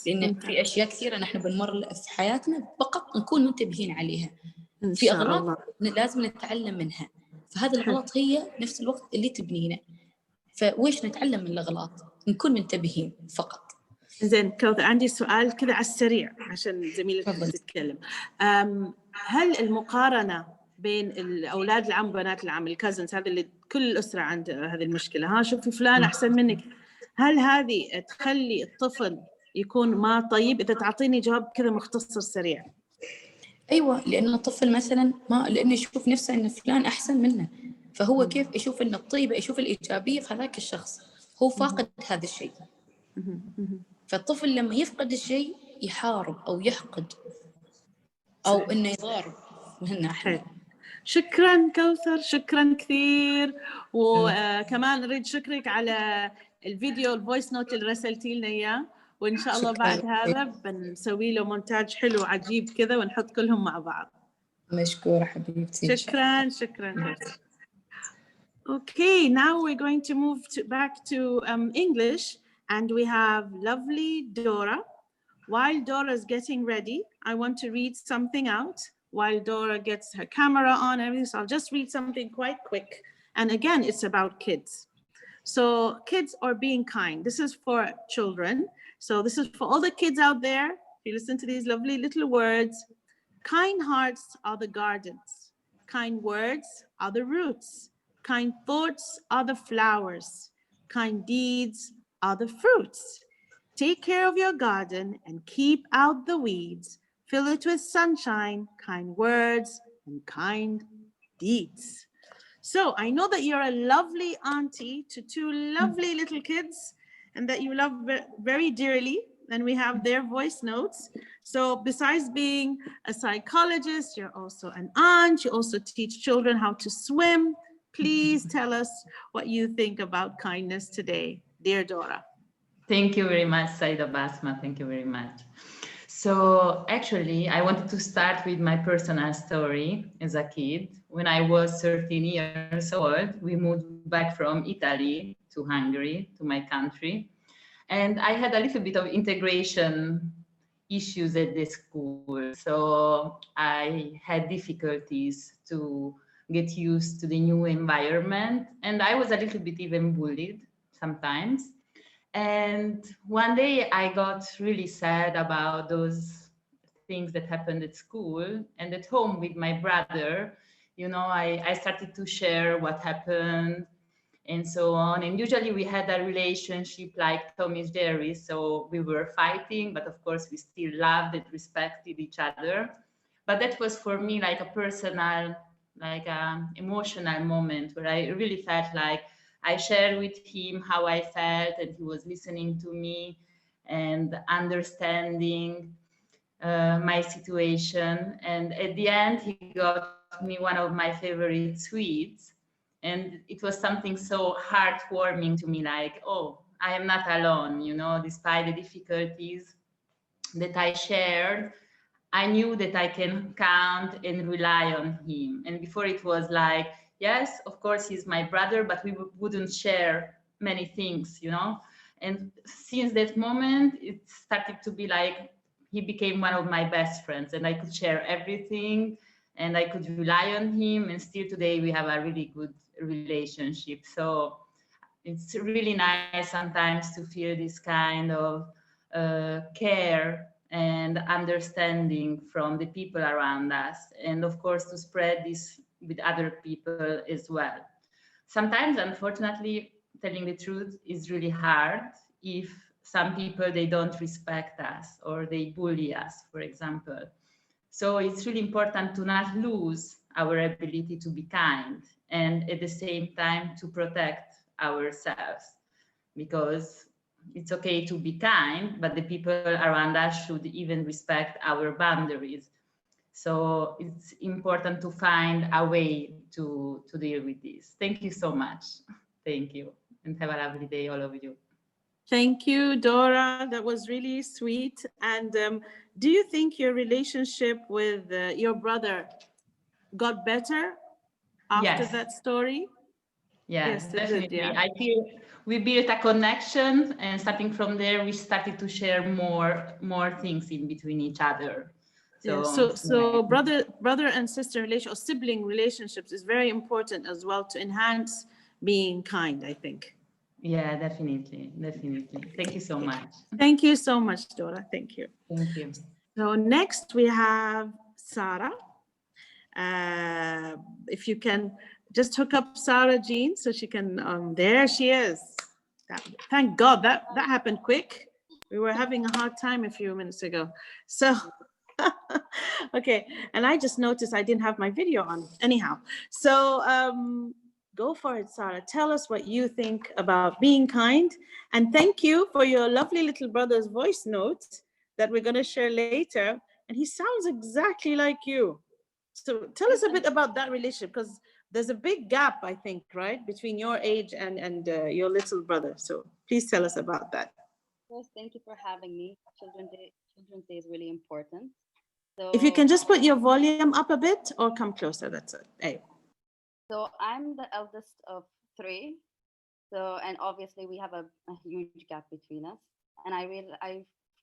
لأن في أشياء كثيرة نحن بنمر في حياتنا فقط نكون منتبهين عليها، في أغلاط لازم نتعلم منها، فهذا الغلط هي نفس الوقت اللي تبنينا، فويش نتعلم من الأغلاط، نكون منتبهين فقط. زين كوثر، عندي سؤال كذا على السريع عشان زميلتك تتكلم. هل المقارنة بين الأولاد العم وبنات العم، الكازنز، هذا اللي كل الأسرة عندها هذه المشكلة، شوفي فلان أحسن منك، هل هذه تخلي الطفل يكون ما طيب؟ إذا تعطيني جواب كذا مختصر سريع. أيوة، لأن الطفل مثلا لأنه يشوف نفسه إن فلان أحسن منه، فهو كيف يشوف إن الطيبة، يشوف الإيجابية في هذاك الشخص، هو فاقد هذا الشيء. فالطفل لما يفقد الشيء يحارب أو يحقد أو إنه يضارب من ناحية. شكرا كوثر، شكرا كثير. وكمان أريد شكرك على الفيديو الفويس نوت اللي رسلتي لنا إياه، وإن شاء الله بعد هذا بنسوي له مونتاج حلو عجيب كذا ونحط كلهم مع بعض. مشكورة حبيبتي. شكرا شكرا. Okay, now we're going to move back to English, and we have lovely Dora. While Dora is getting ready, I want to read something out while Dora gets her camera on and everything. So I'll just read something quite quick. And again, it's about kids. So kids are being kind. This is for children. So this is for all the kids out there. If you listen to these lovely little words, kind hearts are the gardens. Kind words are the roots. Kind thoughts are the flowers. Kind deeds are the fruits. Take care of your garden and keep out the weeds. Fill it with sunshine, kind words, and kind deeds. So I know that you're a lovely auntie to two lovely little kids and that you love very dearly. And we have their voice notes. So besides being a psychologist, you're also an aunt. You also teach children how to swim. Please tell us what you think about kindness today, dear Dora. Thank you very much, Saida Basma. Thank you very much. So actually, I wanted to start with my personal story as a kid. When I was 13 years old, we moved back from Italy to Hungary, to my country. And I had a little bit of integration issues at the school. So I had difficulties to get used to the new environment. And I was a little bit even bullied sometimes. And one day I got really sad about those things that happened at school, and at home with my brother, you know, I started to share what happened and so on. And usually we had a relationship like Tom and Jerry. So we were fighting, but of course we still loved and respected each other. But that was for me like a personal, like an emotional moment where I really felt like I shared with him how I felt, and he was listening to me and understanding my situation. And at the end, he got me one of my favorite sweets. And it was something so heartwarming to me, like, oh, I am not alone, you know, despite the difficulties that I shared, I knew that I can count and rely on him. And before it was like, yes, of course, he's my brother, but we wouldn't share many things, you know? And since that moment, it started to be like, he became one of my best friends, and I could share everything and I could rely on him. And still today we have a really good relationship. So it's really nice sometimes to feel this kind of care and understanding from the people around us. And of course, to spread this with other people as well. Sometimes, unfortunately, telling the truth is really hard if some people, they don't respect us or they bully us, for example. So it's really important to not lose our ability to be kind and at the same time to protect ourselves, because it's okay to be kind, but the people around us should even respect our boundaries. So it's important to find a way to deal with this. Thank you so much. Thank you, and have a lovely day, all of you. Thank you, Dora. That was really sweet. And do you think your relationship with your brother got better after that story? Yes, definitely. It did, yeah. I feel we built a connection, and starting from there, we started to share more things in between each other. So brother and sister relation or sibling relationships is very important as well to enhance being kind, I think. Yeah, definitely. Thank you so much. Thank you so much, Dora. Thank you. Thank you. So next we have Sarah. If you can just hook up Sarah Jean so she can, there she is. Thank God that happened quick. We were having a hard time a few minutes ago. So, okay. And I just noticed I didn't have my video on anyhow. So go for it, Sarah. Tell us what you think about being kind. And thank you for your lovely little brother's voice note that we're going to share later. And he sounds exactly like you. So tell us a bit about that relationship, because there's a big gap, I think, right, between your age and your little brother. So please tell us about that. First, thank you for having me. Children's Day is really important. So if you can just put your volume up a bit or come closer, that's it. Hey. So I'm the eldest of 3. So, and obviously we have a huge gap between us. And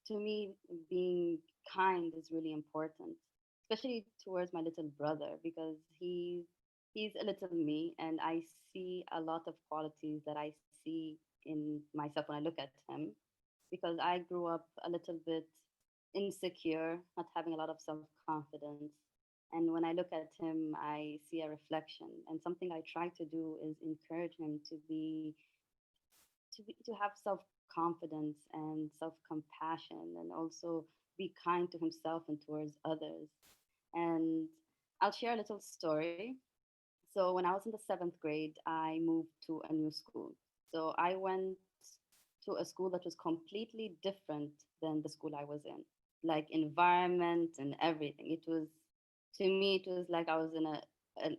to me, being kind is really important, especially towards my little brother, because he's a little me, and I see a lot of qualities that I see in myself when I look at him, because I grew up a little bit insecure, not having a lot of self-confidence. And when I look at him, I see a reflection. And something I try to do is encourage him to have self-confidence and self-compassion, and also be kind to himself and towards others. And I'll share a little story. So when I was in the 7th grade, I moved to a new school. So I went to a school that was completely different than the school I was in, like environment and everything. It was, to me, it was like I was in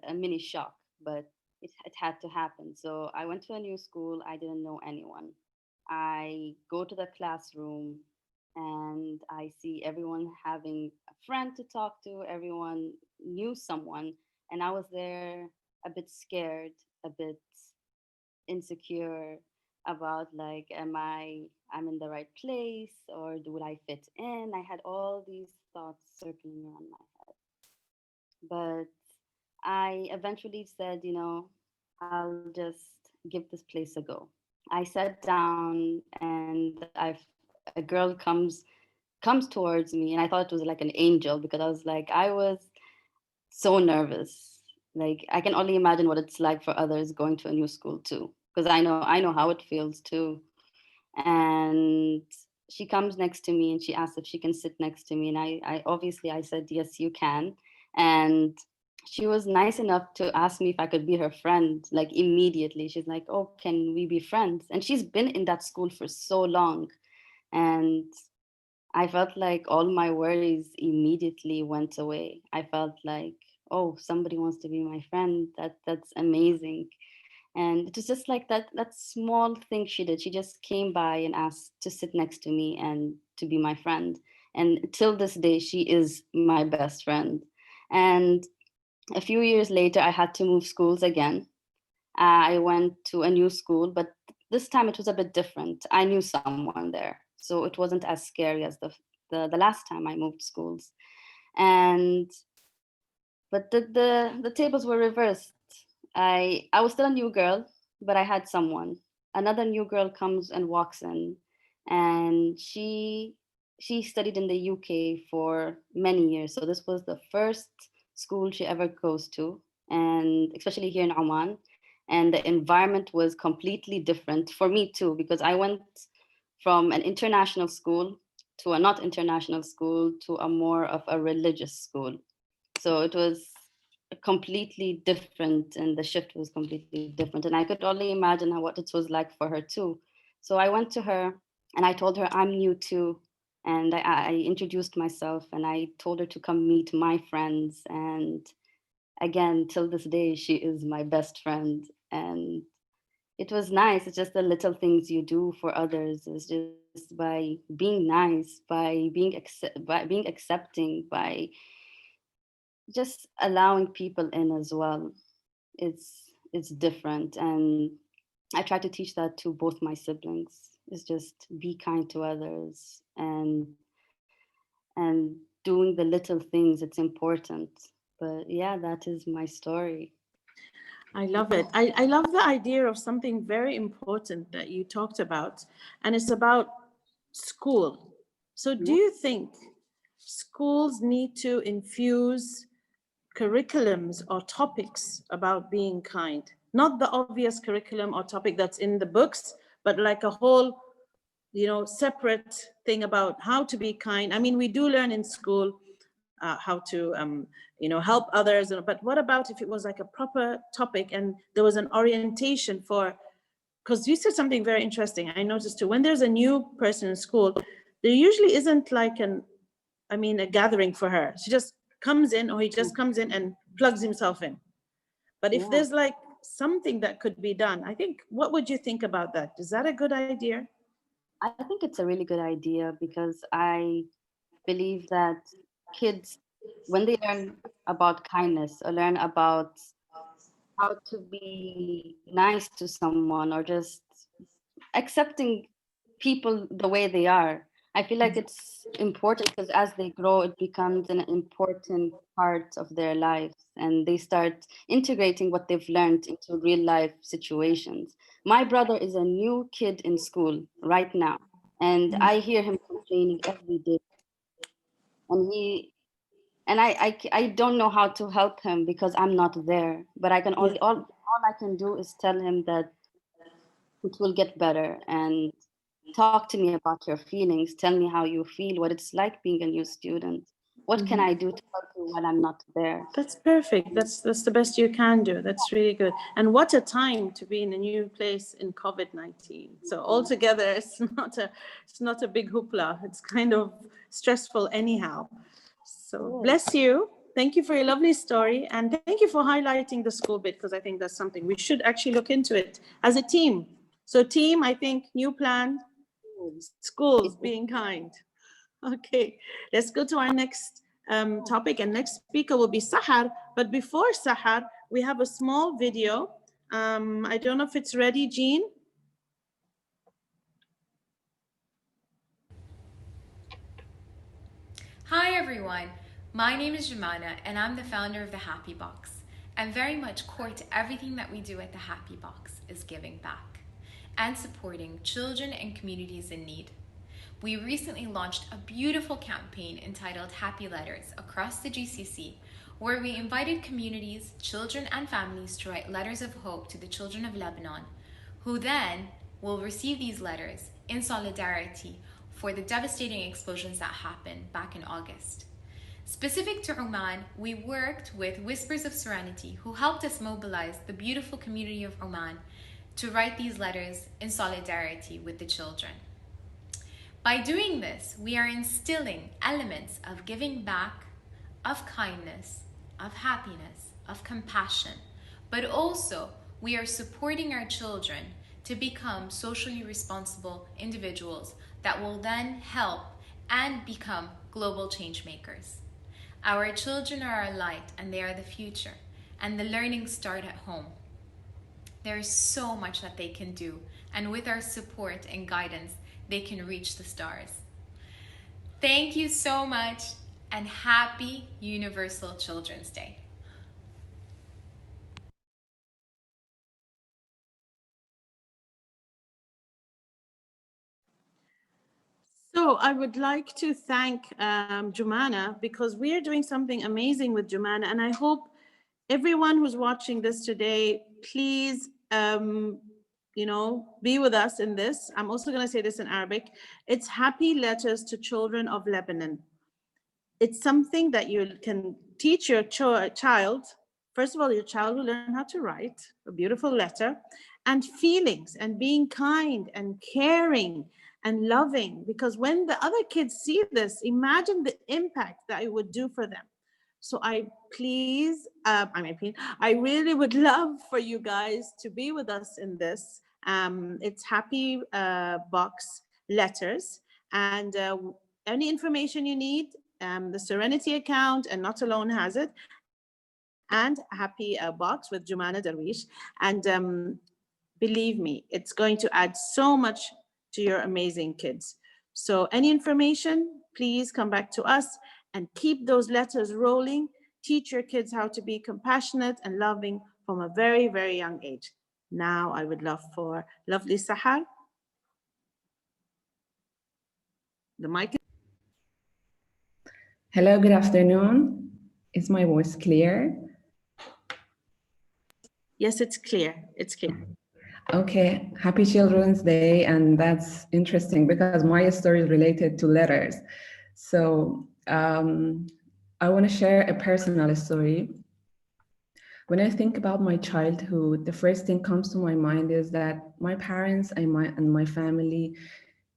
a mini shock, but it had to happen. So I went to a new school. I didn't know anyone. I go to the classroom and I see everyone having a friend to talk to. Everyone knew someone. And I was there a bit scared, a bit insecure about like, I'm in the right place, or will I fit in? I had all these thoughts circling around my head. But I eventually said, I'll just give this place a go. I sat down and a girl comes towards me, and I thought it was like an angel, because I was so nervous. Like, I can only imagine what it's like for others going to a new school too, because I know how it feels too. And she comes next to me and she asks if she can sit next to me, and I obviously said yes, you can. And she was nice enough to ask me if I could be her friend, like immediately. She's like, oh, can we be friends? And she's been in that school for so long. And I felt like all my worries immediately went away. I felt like, oh, somebody wants to be my friend. That's amazing. And it was just like that small thing she did. She just came by and asked to sit next to me and to be my friend. And till this day, she is my best friend. And a few years later, I had to move schools again. I went to a new school, but this time it was a bit different. I knew someone there, so it wasn't as scary as the last time I moved schools. But the tables were reversed. I was still a new girl, but I had someone. Another new girl comes and walks in, and she studied in the UK for many years. So this was the first school she ever goes to, and especially here in Oman. And the environment was completely different for me too, because I went from an international school to a not international school to a more of a religious school. So it was completely different, and the shift was completely different. And I could only imagine what it was like for her too. So I went to her and I told her I'm new too. And I introduced myself and I told her to come meet my friends. And again, till this day, she is my best friend. And it was nice. It's just the little things you do for others. It's just by being nice, by being accepting, by just allowing people in as well. It's different. And I try to teach that to both my siblings. It's just be kind to others and doing the little things. It's important. But yeah, that is my story. I love it. I love the idea of something very important that you talked about, and it's about school. So do you think schools need to infuse curriculums or topics about being kind? Not the obvious curriculum or topic that's in the books, but like a whole, separate thing about how to be kind. I mean, we do learn in school how to, help others. But what about if it was like a proper topic and there was an orientation for, because you said something very interesting. I noticed too, when there's a new person in school, there usually isn't like a gathering for her. She just comes in, or he just comes in and plugs himself in. But if there's like something that could be done, I think, what would you think about that? Is that a good idea? I think it's a really good idea, because I believe that kids, when they learn about kindness or learn about how to be nice to someone or just accepting people the way they are, I feel like it's important, because as they grow, it becomes an important part of their lives, and they start integrating what they've learned into real life situations. My brother is a new kid in school right now, and I hear him complaining every day. And I don't know how to help him because I'm not there, but I can only, all I can do is tell him that it will get better, and talk to me about your feelings. Tell me how you feel, what it's like being a new student. What can I do to help you while I'm not there? That's perfect. That's the best you can do. That's really good. And what a time to be in a new place in COVID-19. So altogether, it's not a big hoopla. It's kind of stressful anyhow. So bless you. Thank you for your lovely story. And thank you for highlighting the school bit, because I think that's something we should actually look into it as a team. So team, I think, new plan, schools being kind. Okay, let's go to our next topic, and next speaker will be Sahar. But before Sahar, we have a small video. I don't know if it's ready, Jean. Hi everyone, my name is Jumana and I'm the founder of The Happy Box. And very much core to everything that we do at The Happy Box is giving back and supporting children and communities in need. We recently launched a beautiful campaign entitled Happy Letters across the GCC, where we invited communities, children and families to write letters of hope to the children of Lebanon, who then will receive these letters in solidarity for the devastating explosions that happened back in August. Specific to Oman, we worked with Whispers of Serenity, who helped us mobilize the beautiful community of Oman to write these letters in solidarity with the children. By doing this, we are instilling elements of giving back, of kindness, of happiness, of compassion, but also we are supporting our children to become socially responsible individuals that will then help and become global change makers. Our children are our light and they are the future, and the learning starts at home. There is so much that they can do, and with our support and guidance, they can reach the stars. Thank you so much, and happy Universal Children's Day. So I would like to thank Jumana, because we are doing something amazing with Jumana, and I hope everyone who's watching this today, please you know, be with us in this. I'm also going to say this in Arabic. It's happy letters to children of Lebanon. It's something that you can teach your child. First of all, your child will learn how to write a beautiful letter, and feelings, and being kind and caring and loving. Because when the other kids see this, imagine the impact that it would do for them. So I really would love for you guys to be with us in this. It's happy box letters, and any information you need, the Serenity account and Not Alone has it, and happy box with Jumana Darwish. And believe me, it's going to add so much to your amazing kids. So any information, please come back to us and keep those letters rolling. Teach your kids how to be compassionate and loving from a very, very young age. Now I would love for lovely Sahar. The mic. Hello, good afternoon. Is my voice clear? Yes, it's clear. It's clear. Okay, happy Children's Day. And that's interesting because my story is related to letters. So I want to share a personal story. When I think about my childhood, the first thing comes to my mind is that my parents and my family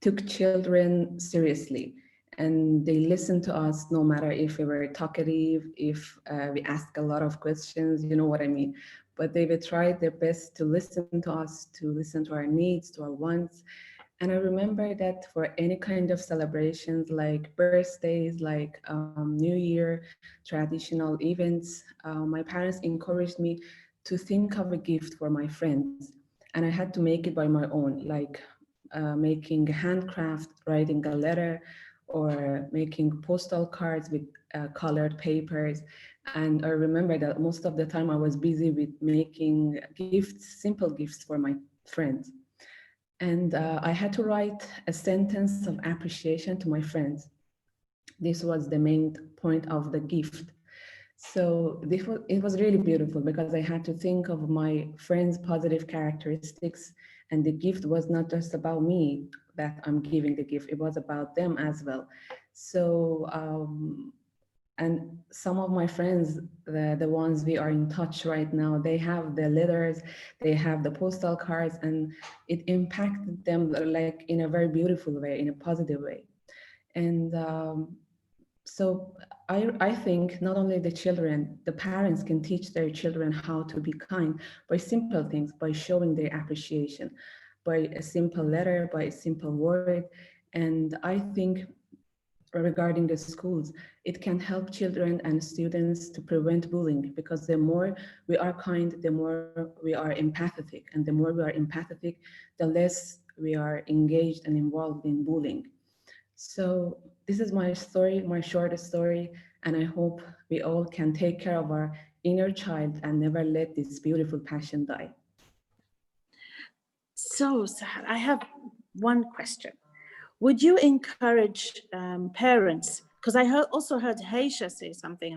took children seriously. And they listened to us no matter if we were talkative, if we asked a lot of questions, you know what I mean. But they would try their best to listen to us, to listen to our needs, to our wants. And I remember that for any kind of celebrations like birthdays, like New Year, traditional events, my parents encouraged me to think of a gift for my friends. And I had to make it by my own, like making handcraft, writing a letter, or making postal cards with colored papers. And I remember that most of the time I was busy with making gifts, simple gifts for my friends. And I had to write a sentence of appreciation to my friends. This was the main point of the gift. So it was really beautiful because I had to think of my friends' positive characteristics, and the gift was not just about me that I'm giving the gift, it was about them as well. So, and some of my friends, the ones we are in touch right now, they have the letters, they have the postal cards, and it impacted them like in a very beautiful way, in a positive way. And so I think not only the children, the parents can teach their children how to be kind by simple things, by showing their appreciation, by a simple letter, by a simple word. And I think regarding the schools, it can help children and students to prevent bullying, because the more we are kind, the more we are empathetic. And the more we are empathetic, the less we are engaged and involved in bullying. So this is my story, my short story, and I hope we all can take care of our inner child and never let this beautiful passion die. So, Sahar, I have one question. Would you encourage parents, because I also heard Haisha say something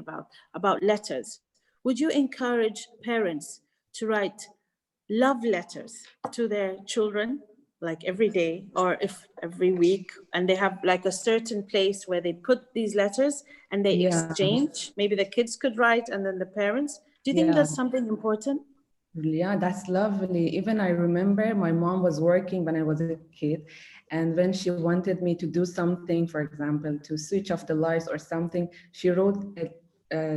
about letters. Would you encourage parents to write love letters to their children, like every day or if every week, and they have like a certain place where they put these letters and they exchange? Maybe the kids could write and then the parents. Do you think that's something important? Yeah, that's lovely. Even I remember my mom was working when I was a kid, and when she wanted me to do something, for example, to switch off the lights or something, she wrote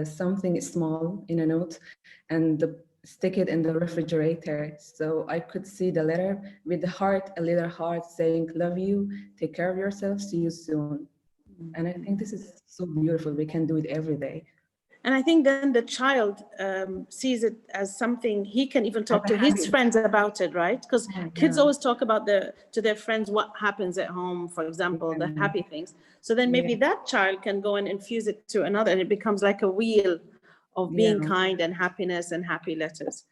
something small in a note and stick it in the refrigerator. So I could see the letter with the heart, a little heart saying, love you, take care of yourself, see you soon. And I think this is so beautiful. We can do it every day. And I think then the child sees it as something he can even talk to his friends about it, right? Because kids always talk about to their friends what happens at home, for example, the happy things. So then maybe that child can go and infuse it to another, and it becomes like a wheel of being kind and happiness and happy letters.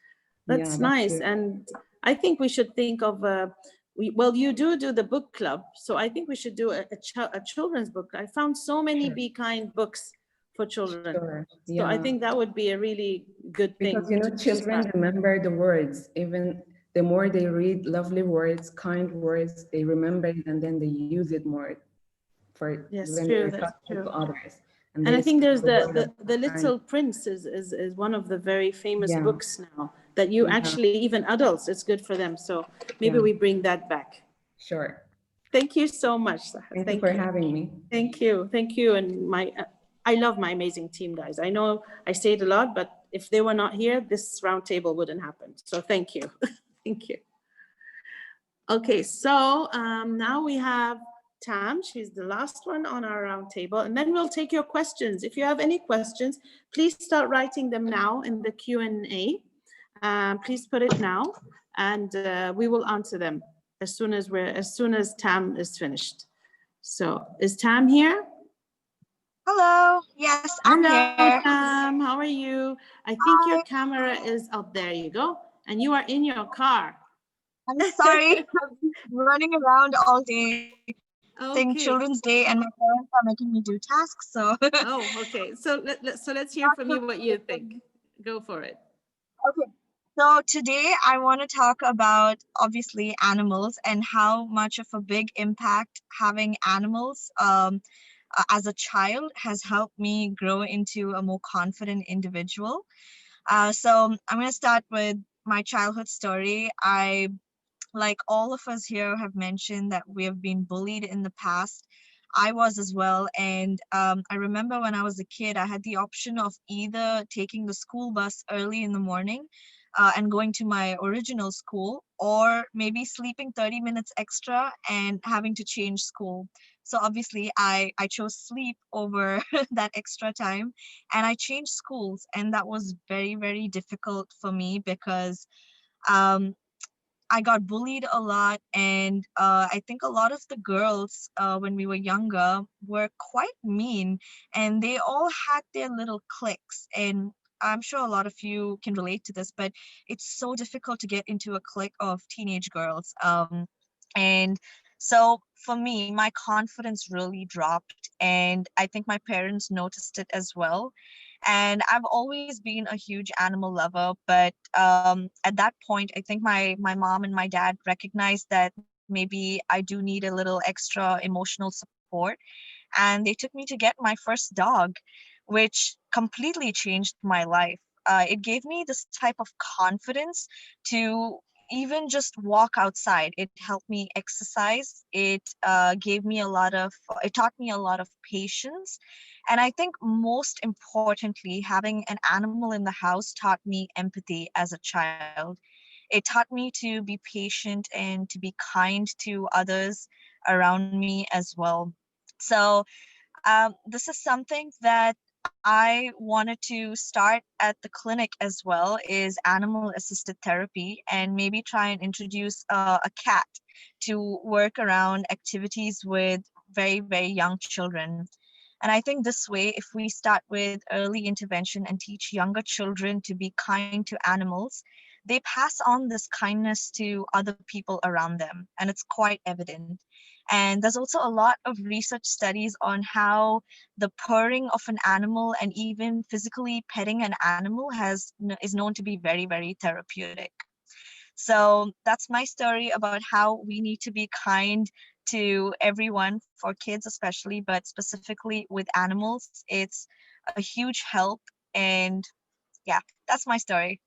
That's nice. And I think we should think of, well, you do the book club. So I think we should do a children's book. I found so many Be Kind books for children. So I think that would be a really good thing. Because, you know, children remember the words. Even the more they read lovely words, kind words, they remember it and then they use it more for when they're talking to others. And I think there's the kind. Little Prince is one of the very famous books now that you actually, even adults, it's good for them. So maybe we bring that back. Sure. Thank you so much. Thank you for having me. Thank you. Thank you. And I love my amazing team, guys. I know I say it a lot, but if they were not here, this roundtable wouldn't happen. So thank you. Thank you. Okay, so now we have Tam. She's the last one on our roundtable, and then we'll take your questions. If you have any questions, please start writing them now in the Q&A. Please put it now, and we will answer them as soon as Tam is finished. So is Tam here? Hello. Yes, I'm here. Tam, how are you? I think your camera is up. There you go. And you are in your car. I'm sorry. I've been running around all day. Saying Children's Day, and my parents are making me do tasks. So. Oh, okay. So let's hear from you what you think. Go for it. Okay. So today I want to talk about obviously animals and how much of a big impact having animals as a child has helped me grow into a more confident individual. So I'm going to start with my childhood story. Like all of us here have mentioned that we have been bullied in the past. I was as well. And I remember when I was a kid, I had the option of either taking the school bus early in the morning and going to my original school, or maybe sleeping 30 minutes extra and having to change school. So obviously I chose sleep over that extra time, and I changed schools. And that was very, very difficult for me because I got bullied a lot, and I think a lot of the girls when we were younger were quite mean, and they all had their little cliques. And I'm sure a lot of you can relate to this, but it's so difficult to get into a clique of teenage girls. And so for me, my confidence really dropped, and I think my parents noticed it as well. And I've always been a huge animal lover, but at that point, I think my mom and my dad recognized that maybe I do need a little extra emotional support. And they took me to get my first dog, which completely changed my life. It gave me this type of confidence to even just walk outside. It helped me exercise. It taught me a lot of patience. And I think most importantly, having an animal in the house taught me empathy as a child. It taught me to be patient and to be kind to others around me as well. So this is something that I wanted to start at the clinic as well, is animal assisted therapy, and maybe try and introduce a cat to work around activities with very, very young children. And I think this way, if we start with early intervention and teach younger children to be kind to animals, they pass on this kindness to other people around them, and it's quite evident. And there's also a lot of research studies on how the purring of an animal and even physically petting an animal is known to be very, very therapeutic. So that's my story about how we need to be kind to everyone, for kids especially, but specifically with animals. It's a huge help. And yeah, that's my story.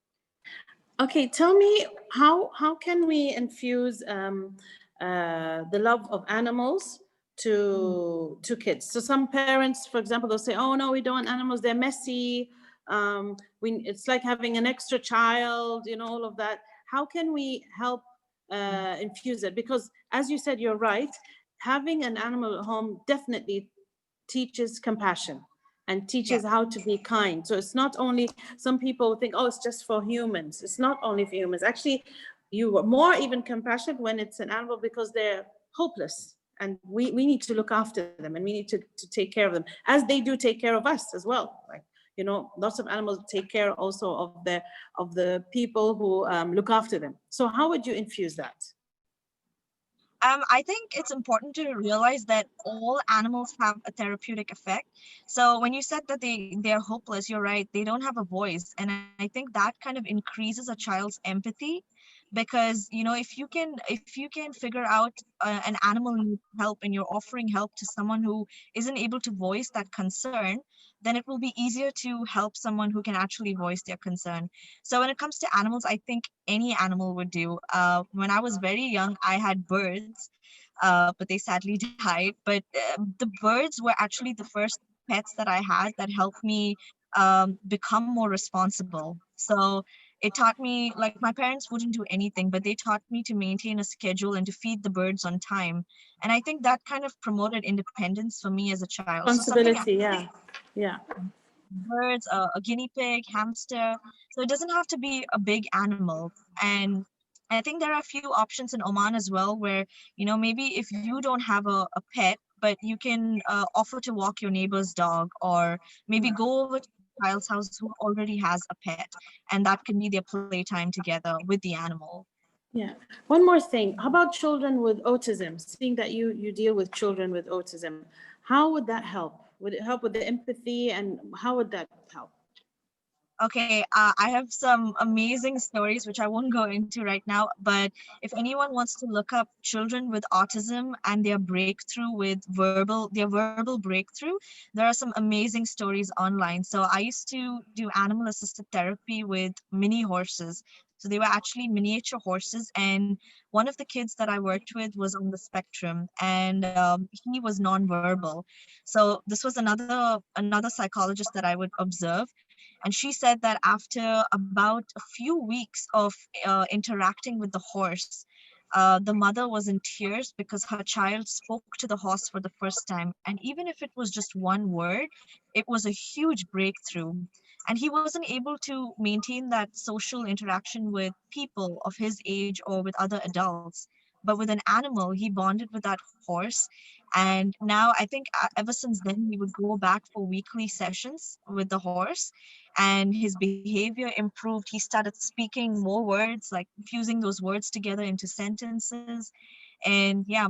Okay, tell me, how can we infuse the love of animals to kids? So some parents, for example, they'll say, oh no, we don't want animals, they're messy. It's like having an extra child, all of that. How can we help infuse it? Because as you said, you're right, having an animal at home definitely teaches compassion and teaches how to be kind. So it's not only, some people think, oh, it's just for humans. It's not only for humans. Actually, you are more even compassionate when it's an animal, because they're hopeless. And we need to look after them, and we need to take care of them, as they do take care of us as well. Like, lots of animals take care also of the people who look after them. So how would you infuse that? I think it's important to realize that all animals have a therapeutic effect. So when you said that they're hopeless, you're right. They don't have a voice. And I think that kind of increases a child's empathy, because if you can figure out an animal needs help and you're offering help to someone who isn't able to voice that concern, then it will be easier to help someone who can actually voice their concern. So when it comes to animals, I think any animal would do. When I was very young, I had birds, but they sadly died. But the birds were actually the first pets that I had that helped me become more responsible. So it taught me, like, my parents wouldn't do anything, but they taught me to maintain a schedule and to feed the birds on time. And I think that kind of promoted independence for me as a child. Responsibility, yeah. Birds, a guinea pig, hamster. So it doesn't have to be a big animal. And I think there are a few options in Oman as well where, maybe if you don't have a pet, but you can offer to walk your neighbor's dog, or maybe go over to a child's house who already has a pet, and that can be their playtime together with the animal. Yeah. One more thing. How about children with autism? Seeing that you deal with children with autism, how would that help? Would it help with the empathy, and how would that help? Okay, I have some amazing stories which I won't go into right now, but if anyone wants to look up children with autism and their breakthrough with verbal breakthrough, there are some amazing stories online. So I used to do animal assisted therapy with mini horses. So they were actually miniature horses, and one of the kids that I worked with was on the spectrum, and he was nonverbal. So this was another psychologist that I would observe. And she said that after about a few weeks of interacting with the horse, the mother was in tears because her child spoke to the horse for the first time. And even if it was just one word, it was a huge breakthrough. And he wasn't able to maintain that social interaction with people of his age or with other adults. But with an animal, he bonded with that horse. And now I think ever since then, he would go back for weekly sessions with the horse, and his behavior improved. He started speaking more words, like fusing those words together into sentences. And yeah,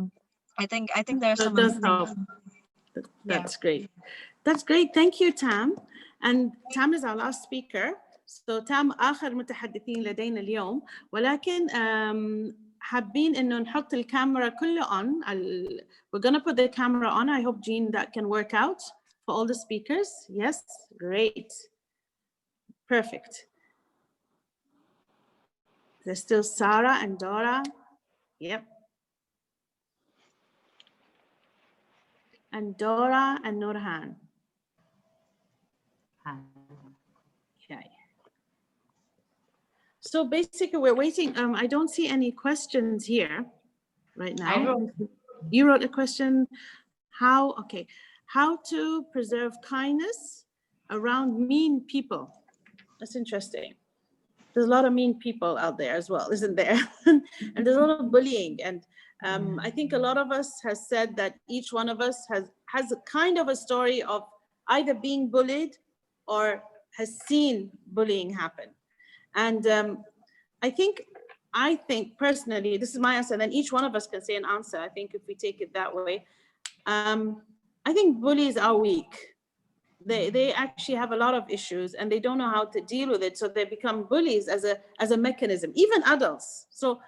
I think there are some does help. That's great. That's great. Thank you, Tam. And Tam is our last speaker. So Tam آخر متحدثين لدينا اليوم، ولكن حابين إنه نحط الكاميرا كله on. We're gonna put the camera on. I hope, Jean, that can work out for all the speakers. Yes, great. Perfect. There's still Sarah and Dora. Yep. And Dora and Nurhan. Okay. So basically we're waiting. I don't see any questions here right now. You wrote a question. How to preserve kindness around mean people. That's interesting. There's a lot of mean people out there as well, isn't there? And there's a lot of bullying. And I think a lot of us has said that each one of us has a kind of a story of either being bullied or has seen bullying happen. And I think personally, this is my answer, then each one of us can say an answer. I think if we take it that way, I think bullies are weak. They actually have a lot of issues and they don't know how to deal with it. So they become bullies as a mechanism, even adults. So,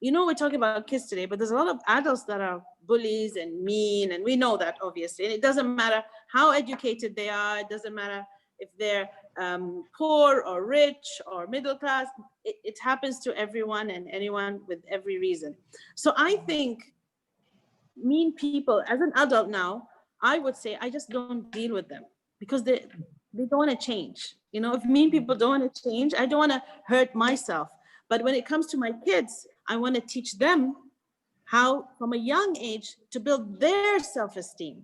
we're talking about kids today, but there's a lot of adults that are bullies and mean, and we know that obviously. And it doesn't matter how educated they are. It doesn't matter if they're poor or rich or middle class. It happens to everyone and anyone with every reason. So I think mean people, as an adult now, I would say I just don't deal with them because they don't want to change. If mean people don't want to change, I don't want to hurt myself. But when it comes to my kids, I want to teach them how, from a young age, to build their self-esteem.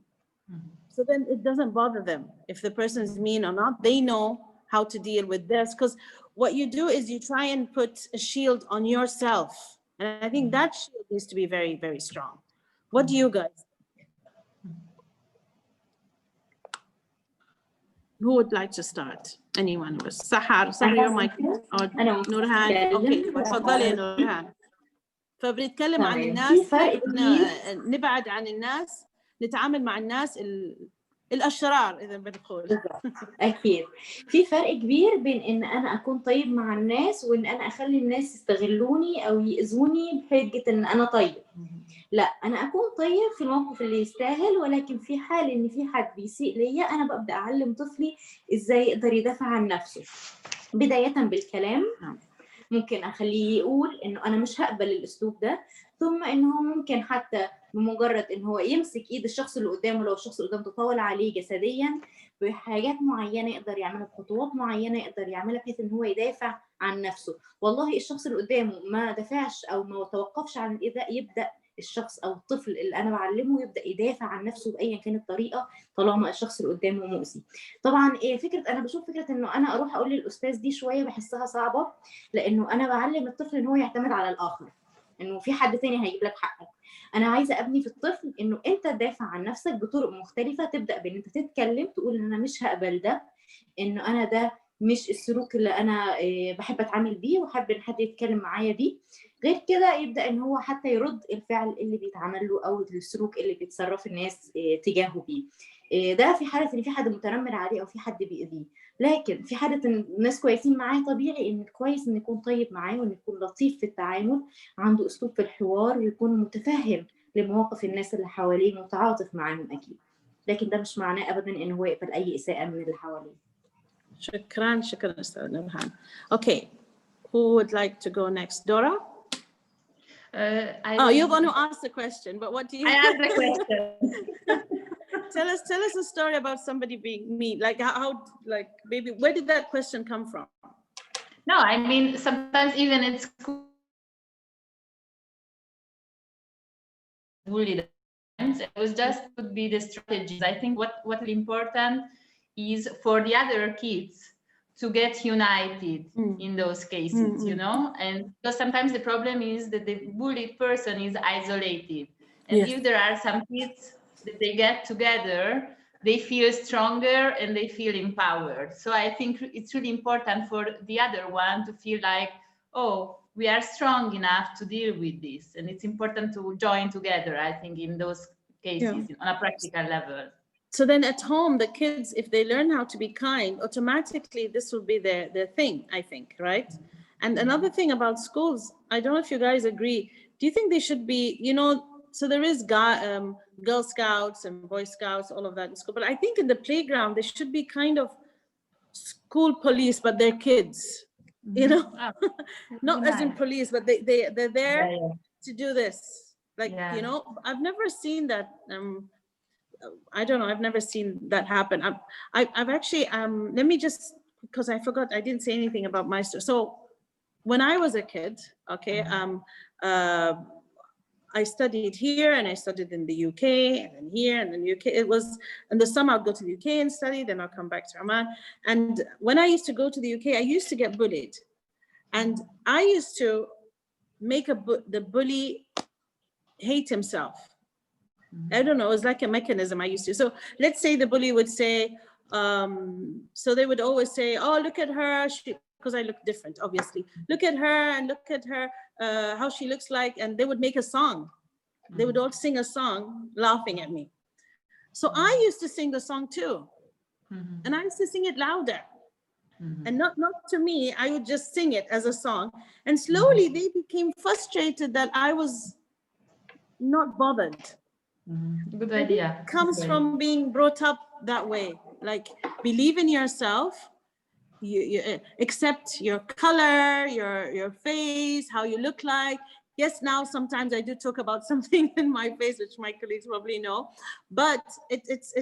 So then it doesn't bother them if the person is mean or not. They know how to deal with this, because what you do is you try and put a shield on yourself. And I think that shield needs to be very, very strong. What do you guys think? Who would like to start? Anyone who is Sahar, your mic, or Nurhan? Okay, تفضلي نورهان. فبنتكلم عن الناس، نبعد عن الناس، نتعامل مع الناس الأشرار إذا بنقول. أكيد في فرق كبير بين إن أنا أكون طيب مع الناس وإن أنا أخلي الناس يستغلوني أو يأذوني بحجة إن أنا طيب. لا، أنا أكون طيب في الموقف اللي يستاهل، ولكن في حال إن في حد بيسيء ليا أنا ببدأ أعلم طفلي إزاي يقدر يدافع عن نفسه، بداية بالكلام. ممكن أخليه يقول إنه أنا مش هقبل الأسلوب ده، ثم إنه ممكن حتى بمجرد إن هو يمسك إيد الشخص اللي قدامه لو الشخص اللي قدامه تطاول عليه جسديا بحاجات معينة يقدر يعملها، بخطوات معينة يقدر يعملها بحيث إن هو يدافع عن نفسه. والله الشخص اللي قدامه ما دافعش أو ما توقفش عن الإيذاء، يبدأ الشخص أو الطفل اللي أنا بعلمه يبدأ يدافع عن نفسه بأيا كانت الطريقة طالما الشخص اللي قدامه مؤذي. طبعا فكرة أنا بشوف فكرة إنه أنا أروح أقول للأستاذ دي شوية بحسها صعبة، لأنه أنا بعلم الطفل إن هو يعتمد على الآخر، إنه في حد تاني هيجيب لك حقك. أنا عايزة أبني في الطفل إنه أنت تدافع عن نفسك بطرق مختلفة، تبدأ بإن أنت تتكلم تقول إن أنا مش هقبل ده، إنه أنا ده مش السلوك اللي أنا بحب أتعامل بيه وحابب إن حد يتكلم معايا بيه. غير كده يبدأ إن هو حتى يرد الفعل اللي بيتعمل له أو السلوك اللي بيتصرف الناس تجاهه بيه. ده في حالة إن في حد متنمر عليه أو في حد بيأذيه. لكن في حالة إن الناس كويسين معاه، طبيعي إن كويس إن يكون طيب معاه وإن يكون لطيف في التعامل، عنده أسلوب في الحوار ويكون متفهم لمواقف الناس اللي حواليه متعاطف معاهم أكيد. لكن ده مش معناه أبداً إن هو يقبل أي إساءة من اللي حواليه. شكراً أستاذ نورهان. Okay, who would like to go next? Dora? You're going to ask the question, but what do you? I ask the question. Tell us a story about somebody being mean. Like how like baby, where did that question come from? No, I mean sometimes even in school, bullied. It was just would be the strategies. I think what is important is for the other kids to get united in those cases, you know, and because sometimes the problem is that the bullied person is isolated, and if there are some kids that they get together, they feel stronger and they feel empowered. So I think it's really important for the other one to feel like, oh, we are strong enough to deal with this, and it's important to join together, I think, in those cases on a practical level. So then at home, the kids, if they learn how to be kind, automatically this will be their thing, I think, right? And another thing about schools, I don't know if you guys agree, do you think they should be, you know, so there is Girl Scouts and Boy Scouts, all of that in school, but I think in the playground, there should be kind of school police, but they're kids, you know, not as in police, but they're there to do this. Like, you know, I've never seen that, I don't know, I've never seen that happen. I've actually, let me just, because I forgot, I didn't say anything about my story. So when I was a kid, okay, I studied here and I studied in the UK and then here and then UK. It was in the summer I'd go to the UK and study, then I'll come back to Oman. And when I used to go to the UK, I used to get bullied. And I used to make the bully hate himself. I don't know, it was like a mechanism I used to. So let's say the bully would say, so they would always say, oh, look at her, because I look different, obviously. Look at her and look at her, how she looks like, and they would make a song. They would all sing a song laughing at me. So I used to sing the song too. And I used to sing it louder. And not to me, I would just sing it as a song. And slowly they became frustrated that I was not bothered. Good idea. It comes from being brought up that way. Like, believe in yourself, you accept your color, your face, how you look like. Yes, now sometimes I do talk about something in my face, which my colleagues probably know, but it's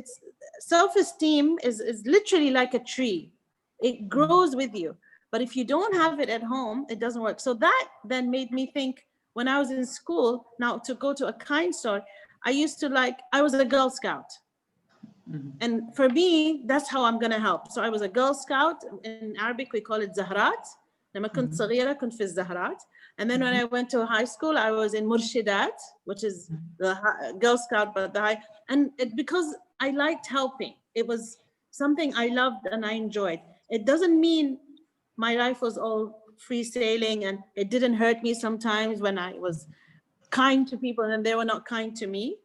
self-esteem is literally like a tree. It grows with you. But if you don't have it at home, it doesn't work. So that then made me think, when I was in school, now to go to a kind story, I was a Girl Scout. And for me, that's how I'm gonna help. So I was a Girl Scout. In Arabic, we call it Zahrat. لما كنت صغيرة كنت في الزهرات. And then when I went to high school, I was in Murshidat, which is the Girl Scout, but the high. And because I liked helping. It was something I loved and I enjoyed. It doesn't mean my life was all free sailing, and it didn't hurt me sometimes when I was kind to people and they were not kind to me.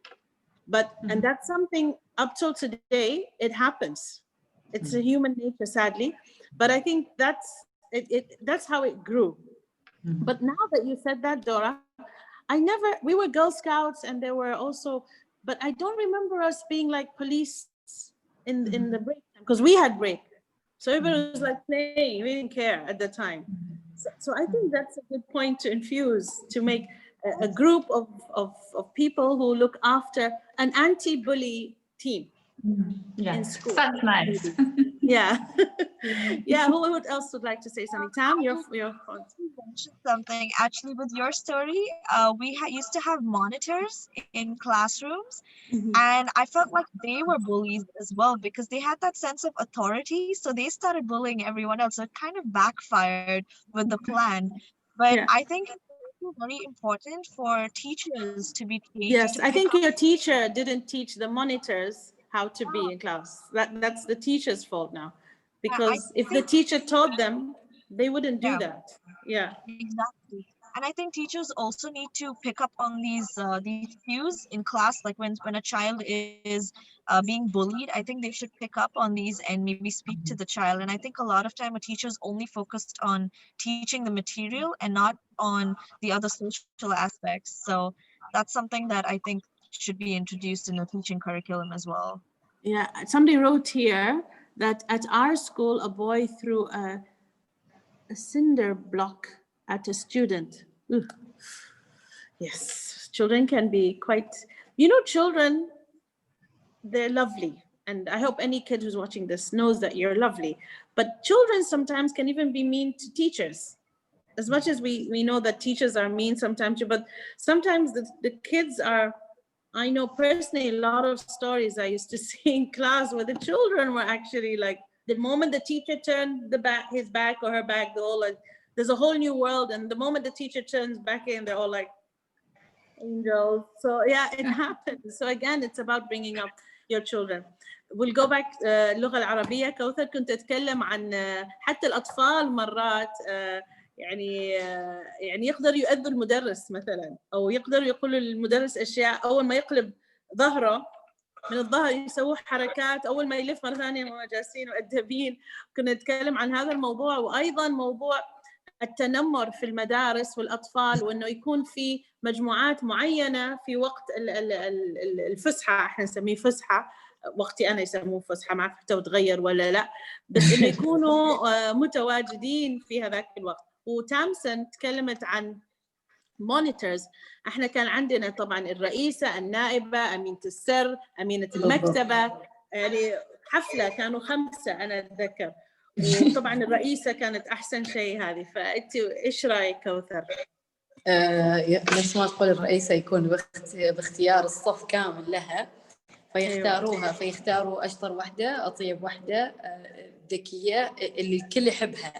and that's something up till today, it happens. It's a human nature, sadly, but I think that's how it grew. But now that you said that, Dora, we were Girl Scouts, and there were also, but I don't remember us being like police in the break time, because we had break. So everybody was like playing, we didn't care at the time. So I think that's a good point to infuse, to make a group of people who look after an anti-bully team in school. That's nice. Yeah. Yeah, who else would like to say something? Tam, your mention something. Actually, with your story, we used to have monitors in classrooms, and I felt like they were bullies as well, because they had that sense of authority, so they started bullying everyone else. So it kind of backfired with the plan. But I think it's very important for teachers to be trained. Yes, I think your teacher didn't teach the monitors how to be in class. That's the teacher's fault now, because if the teacher taught them, they wouldn't do that. Yeah, exactly. And I think teachers also need to pick up on these cues in class, like when a child is being bullied. I think they should pick up on these and maybe speak to the child. And I think a lot of time a teacher's only focused on teaching the material and not on the other social aspects. So that's something that I think should be introduced in the teaching curriculum as well. Yeah, somebody wrote here that at our school, a boy threw a cinder block at a student. Ugh. Yes, children can be quite, children, they're lovely. And I hope any kid who's watching this knows that you're lovely. But children sometimes can even be mean to teachers. As much as we know that teachers are mean sometimes, but sometimes the kids are, I know personally a lot of stories I used to see in class where the children were actually like, the moment the teacher turned his back or her back, they're all like, there's a whole new world. And the moment the teacher turns back in, they're all like angels. So yeah, it happens. So again, it's about bringing up your children. We'll go back اللغة العربية. كوثر كنت أتكلم عن حتى الأطفال مرات يعني يقدروا يؤذوا المدرس مثلا، أو يقدروا يقولوا للمدرس أشياء أول ما يقلب ظهره من الظهر، يسووا حركات أول ما يلف مرة ثانية وهم جالسين وأدبين. كنا نتكلم عن هذا الموضوع، وأيضا موضوع التنمر في المدارس والأطفال، وأنه يكون في مجموعات معينة في وقت الفسحة، احنا نسميه فسحة، وقتي أنا يسموه فسحة، ما أعرف حتى وتغير ولا لا، بس إنه يكونوا متواجدين في هذاك الوقت. وتامسون تكلمت عن monitors. احنا كان عندنا طبعا الرئيسة، النائبة، أمينة السر، أمينة المكتبة، يعني حفلة كانوا 5 أنا أتذكر، وطبعا الرئيسة كانت أحسن شيء هذه. فأنت إيش رأيك كوثر؟ نفس ما تقول الرئيسة يكون باختيار الصف كامل لها، فيختاروها، فيختاروا أشطر واحدة، أطيب واحدة، ذكية، اللي الكل يحبها.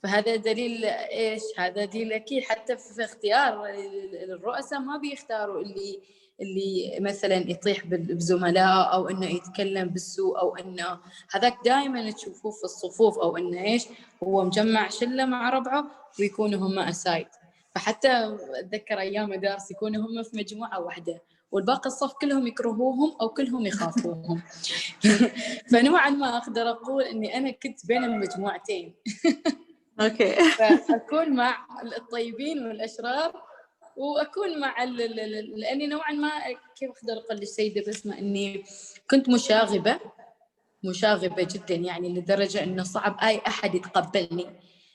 فهذا دليل إيش؟ هذا دليل أكيد حتى في اختيار الرؤساء ما بيختاروا اللي مثلا يطيح بزملاء أو إنه يتكلم بالسوء، أو إنه هذاك دائما تشوفوه في الصفوف، أو إنه إيش هو مجمع شلة مع ربعه ويكونوا هم أسايد. فحتى أتذكر أيام مدارس يكونوا هم في مجموعة واحدة والباقي الصف كلهم يكرهوهم أو كلهم يخافوهم. فنوعا ما أقدر أقول إني أنا كنت بين المجموعتين. أوكي. فأكون مع الطيبين والأشرار، وأكون مع لأني نوعا ما كيف أقدر أقول للسيدة بسمة إني كنت مشاغبة جدا، يعني لدرجة إنه صعب أي أحد يتقبلني.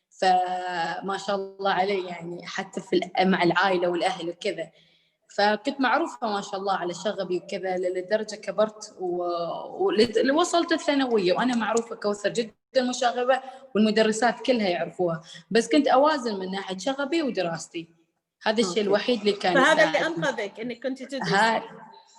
فما شاء الله علي، يعني حتى مع العائلة والأهل وكذا، فكنت معروفة ما شاء الله على شغبي وكذا، لدرجة كبرت ووصلت الثانوية وأنا معروفة كوثر جدا مشاغبة، والمدرسات كلها يعرفوها، بس كنت أوازن من ناحية شغبي ودراستي. هذا الشيء الوحيد اللي كان فهذا اللي أنقذك إنك كنت تدرس.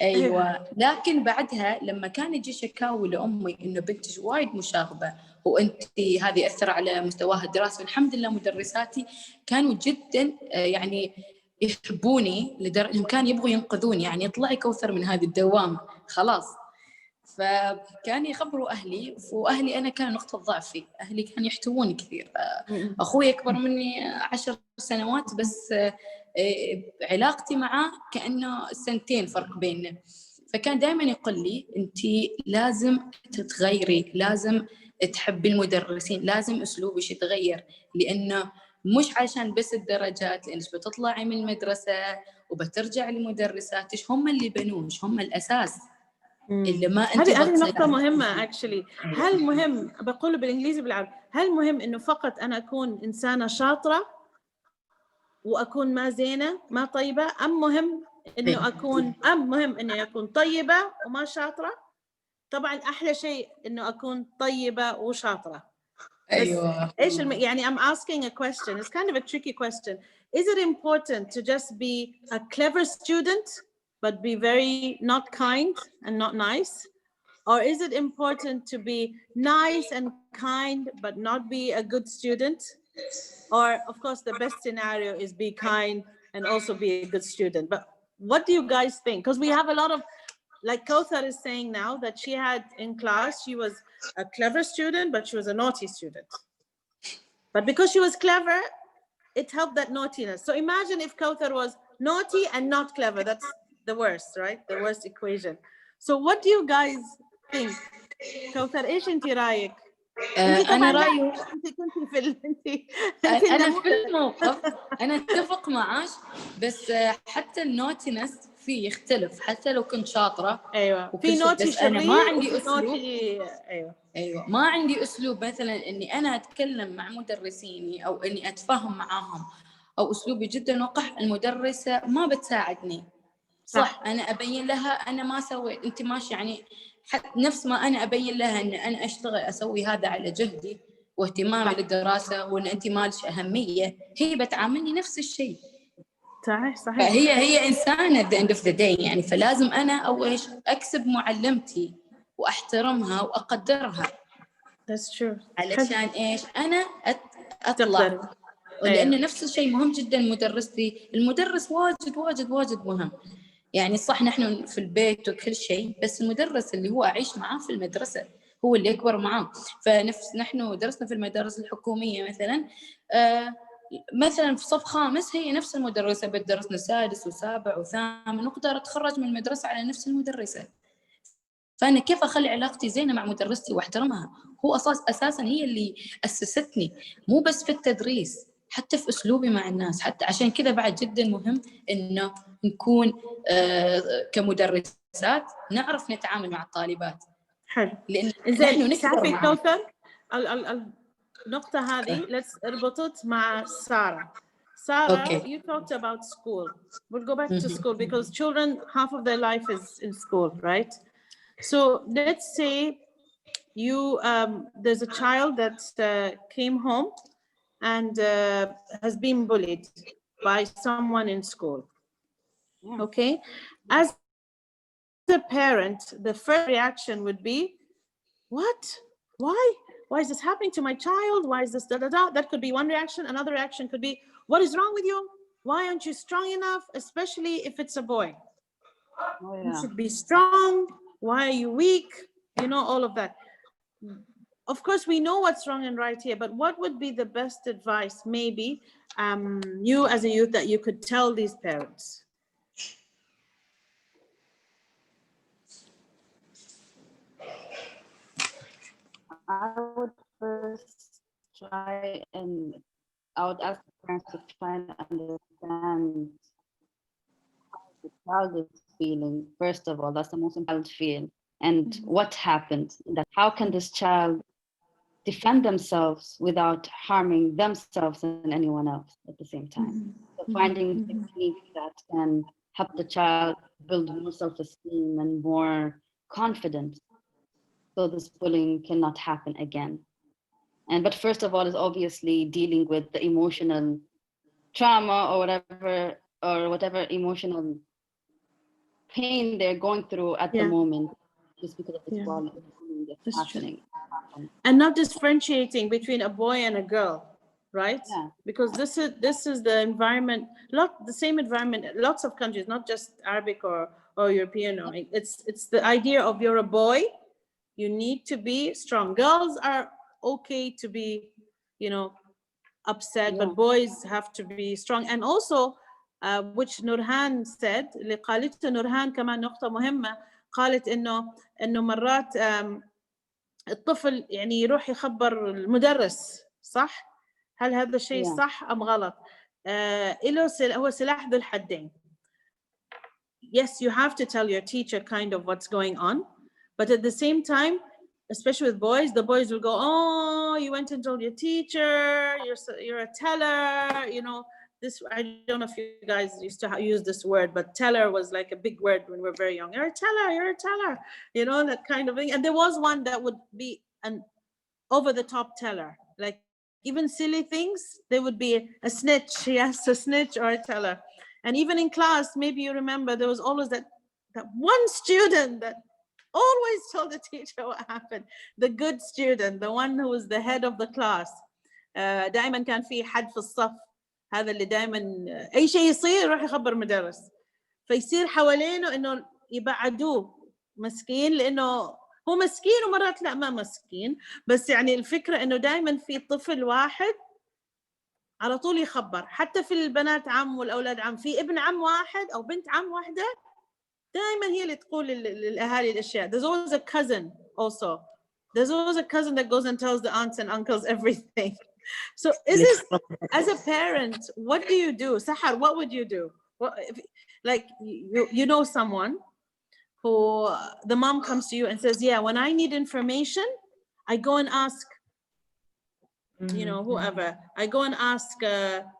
أيوة. لكن بعدها لما كان يجي شكاوي لأمي إنه بنتي وايد مشاغبة وأنت هذه أثر على مستواها الدراسي، والحمد لله مدرساتي كانوا جدا يعني يحبوني لدرجة إنهم كانوا يبغوا ينقذوني، يعني يطلعي كوثر من هذه الدوامة خلاص. فكان يخبروا أهلي، وأهلي أنا كان نقطة ضعفي، أهلي كانوا يحتووني كثير. أخوي أكبر مني 10 سنوات، بس علاقتي معه كأنه سنتين فرق بيننا. فكان دائما يقول لي أنت لازم تتغيري، لازم تحبي المدرسين، لازم أسلوبك يتغير، لأنه مش عشان بس الدرجات، لأنك بتطلعي من المدرسة وبترجع لمدرساتك هم اللي بنوش، هم الأساس. اللي ما أنت هذه نقطة مهمة actually. هل مهم، بقول بالإنجليزي بالعربي، هل مهم إنه فقط أنا أكون إنسانة شاطرة وأكون ما زينة ما طيبة، أم مهم إني أكون طيبة وما شاطرة؟ طبعا أحلى شيء إنه أكون طيبة وشاطرة. أيوة. إيش يعني I'm asking a question. It's kind of a tricky question. Is it important to just be a clever student but be very not kind and not nice? Or is it important to be nice and kind but not be a good student? Or of course the best scenario is be kind and also be a good student. But what do you guys think? Because we have a lot of, like Kauthar is saying now, that she had in class, she was a clever student, but she was a naughty student. But because she was clever, it helped that naughtiness. So imagine if Kauthar was naughty and not clever. That's the worst, right? The worst equation. So what do you guys think? Kauthar, إيش أنت رأيك؟ أنا رأيي أنت كنتي في أنا في الموقف أنا أتفق معاش، بس حتى النوتينس فيه يختلف، حتى لو كنت شاطرة. أيوة. في نوتي بس أنا ما عندي أسلوب. أيوة ما عندي أسلوب مثلا إني أنا أتكلم مع مدرسيني أو إني أتفاهم معاهم، أو أسلوبي جدا وقح. المدرسة ما بتساعدني، صح. أنا أبين لها أنا ما سويت، أنت ماشي يعني نفس ما أنا أبين لها أن أنا أشتغل أسوي هذا على جهدي واهتمامي للدراسة، وأن أنت مالش أهمية، هي بتعاملني نفس الشيء. صحيح. هي إنسانة at the end of the day يعني. فلازم أنا أول شيء أكسب معلمتي وأحترمها وأقدرها. That's true. علشان إيش أنا أطلع. لأن نفس الشيء مهم جدا مدرستي. المدرس واجد واجد واجد مهم يعني. صح نحن في البيت وكل شيء، بس المدرس اللي هو أعيش معاه في المدرسة هو اللي يكبر معاه. فنفس نحن درسنا في المدارس الحكومية مثلا في صف خامس هي نفس المدرسة بتدرسنا سادس وسابع وثامن، وقدر أتخرج من المدرسة على نفس المدرسة. فأنا كيف أخلي علاقتي زينة مع مدرستي واحترمها؟ هو أساسا هي اللي أسستني، مو بس في التدريس، حتى في أسلوبي مع الناس. حتى عشان كذا بعد جدا مهم إنه نكون كمدرسات نعرف نتعامل مع الطالبات. حلو. لأن نحن نكبر معهم. كوثر النقطة هذه let's اربطت مع سارة. Sarah, you talked about school. We'll go back to school because children, half of their life is in school, right? So let's say you there's a child that came home and has been bullied by someone in school. Okay, as a parent, the first reaction would be, what? Why is this happening to my child? Why is this That could be one reaction. Another reaction could be, what is wrong with you? Why aren't you strong enough? Especially if it's a boy. You should be strong. Why are you weak? You know, all of that. Of course, we know what's wrong and right here, but what would be the best advice, maybe, you as a youth, that you could tell these parents? I would first try and I would ask the parents to try and understand how the child is feeling. First of all, that's the most important feel. And what happened? That how can this child defend themselves without harming themselves and anyone else at the same time? So finding techniques that can help the child build more self-esteem and more confidence, so this bullying cannot happen again. But first of all is obviously dealing with the emotional trauma or whatever emotional pain they're going through at the moment, just because of this bullying that's happening. And not differentiating between a boy and a girl, right? Yeah. Because this is the environment, the same environment, lots of countries, not just Arabic or European. It's the idea of you're a boy, you need to be strong. Girls are okay to be, upset, but boys have to be strong. And also which نورهان said، اللي قالته نورهان كمان نقطة مهمة، قالت إنه مرات الطفل يعني يروح يخبر المدرس، صح؟ هل هذا الشيء صح أم غلط؟ هو سلاح ذو الحدين. Yes, you have to tell your teacher kind of what's going on, but at the same time, especially with boys, the boys will go, oh, you went and told your teacher, you're a teller, you know, this, I don't know if you guys used to use this word, but teller was like a big word when we were very young. You're a teller, you know, that kind of thing. And there was one that would be an over-the-top teller, like even silly things, there would be a snitch, yes, a snitch or a teller. And even in class, maybe you remember, there was always that one student that always told the teacher what happened. The good student, the one who was the head of the class. دائما كان في حد في الصف، هذا اللي دائما أي شيء يصير يروح يخبر مدرس، فيصير حوالينه إنه يبعدوه مسكين، لأنه هو مسكين ومرات لا ما مسكين، بس يعني الفكرة إنه دائما في طفل واحد على طول يخبر. حتى في البنات عم والأولاد عم، في ابن عم واحد أو بنت عم واحدة دائما هي اللي تقول للأهالي الأشياء. There's always a cousin also. There's always a cousin that goes and tells the aunts and uncles everything. So is this, as a parent, what do you do? Sahar, what would you do? Like you know someone who, the mom comes to you and says, yeah, when I need information, I go and ask, you know, whoever. I go and ask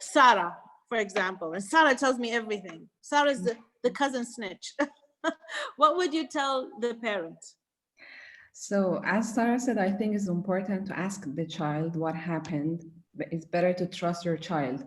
Sarah, for example, and Sarah tells me everything. Sarah's the cousin snitch. What would you tell the parent? So as Sarah said, I think it's important to ask the child what happened. But it's better to trust your child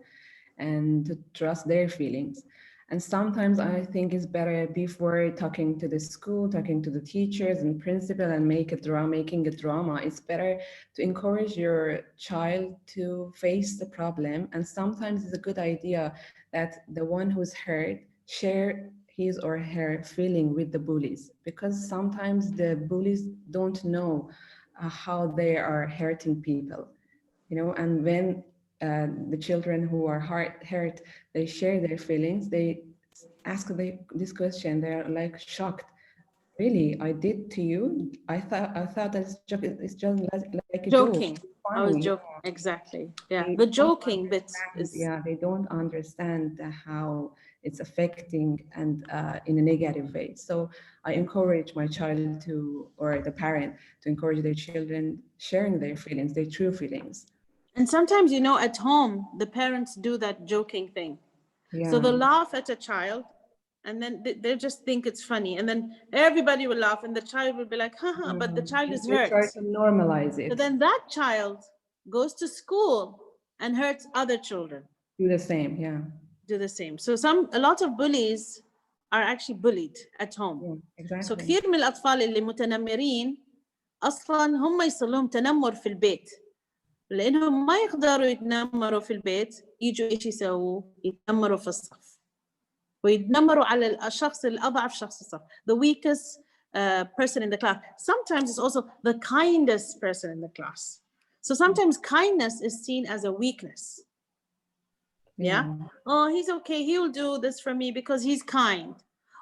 and to trust their feelings. And sometimes I think it's better before talking to the school, talking to the teachers and principal and making a drama, it's better to encourage your child to face the problem. And sometimes it's a good idea that the one who's hurt share his or her feeling with the bullies, because sometimes the bullies don't know how they are hurting people, you know, and when the children who are hurt, they share their feelings, they ask this question, they're like shocked. Really, I did to you? I thought it's just like a joking. Joke. I was joking, exactly. Yeah, the joking bit is... Yeah, they don't understand how it's affecting and in a negative way. So I encourage my child to, or the parent, to encourage their children sharing their feelings, their true feelings. And sometimes, you know, at home, the parents do that joking thing. Yeah. So they'll laugh at a child and then they just think it's funny. And then everybody will laugh and the child will be like, haha, but the child is hurt. They try to normalize it. So then that child goes to school and hurts other children. Do the same, yeah. Do the same. So a lot of bullies are actually bullied at home. Yeah, exactly. So كثير من الأطفال اللي متنمرين أصلاً هم يصير لهم تنمر في البيت. لأنهم ما يقدروا يتنمروا في البيت، يجوا إيش يسووا؟ يتنمروا في الصف. ويتنمروا على الشخص الأضعف شخص الصف. The weakest person in the class. Sometimes it's also the kindest person in the class. So sometimes kindness is seen as a weakness. Yeah. Oh, he's okay. He will do this for me because he's kind.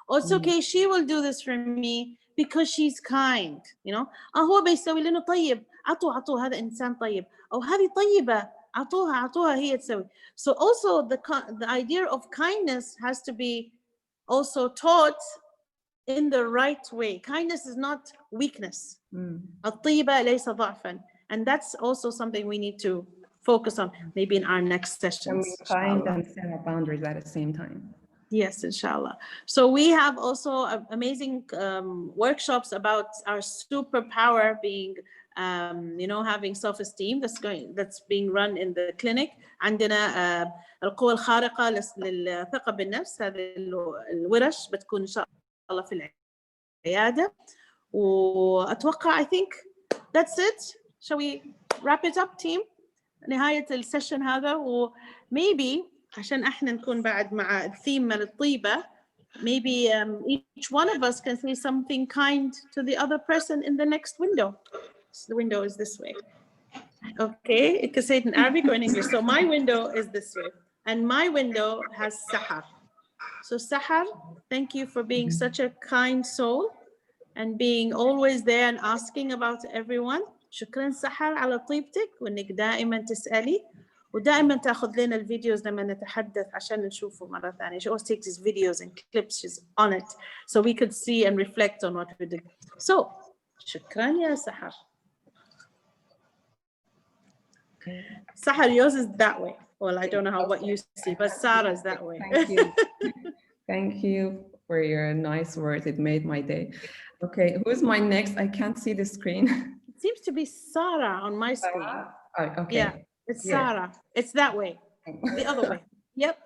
Or it's okay. She will do this for me because she's kind. You know. هو بيسوي لأنه طيب. عطوه هذا إنسان طيب. أو هذه طيبة. عطوها هي تسوي. So also the idea of kindness has to be also taught in the right way. Kindness is not weakness. الطيبة ليس ضعفا. And that's also something we need to focus on maybe in our next sessions. And find and set our boundaries at the same time. Yes, inshallah. So we have also amazing workshops about our superpower being, you know, having self-esteem that's being run in the clinic. عندنا القوة الخارقة للثقة بالنفس، هذه الورش بتكون إن شاء الله في العيادة. وأتوقع I think that's it. Shall we wrap it up, team? نهاية السيشن هذا. و maybe عشان احنا نكون بعد مع الثيم مال الطيبة, maybe each one of us can say something kind to the other person in the next window. So the window is this way. Okay, it can say it in Arabic or in English. So my window is this way, and my window has Sahar. So Sahar, thank you for being such a kind soul and being always there and asking about everyone. شكرا سحر على طيبتك وإنك دائما تسألي ودائما تأخذ لنا الفيديوز لما نتحدث عشان نشوفه مرة ثانية. She always takes these videos and clips. She's on it so we could see and reflect on what we did. So شكرا يا سحر. Sahar, yours is that way. Well, I don't know what you see, but Sarah's that way. Thank you. Thank you for your nice words. It made my day. Okay, who's my next? I can't see the screen. It seems to be Sarah on my screen. Oh, okay. Yeah, it's Sarah. It's that way. The other way. Yep.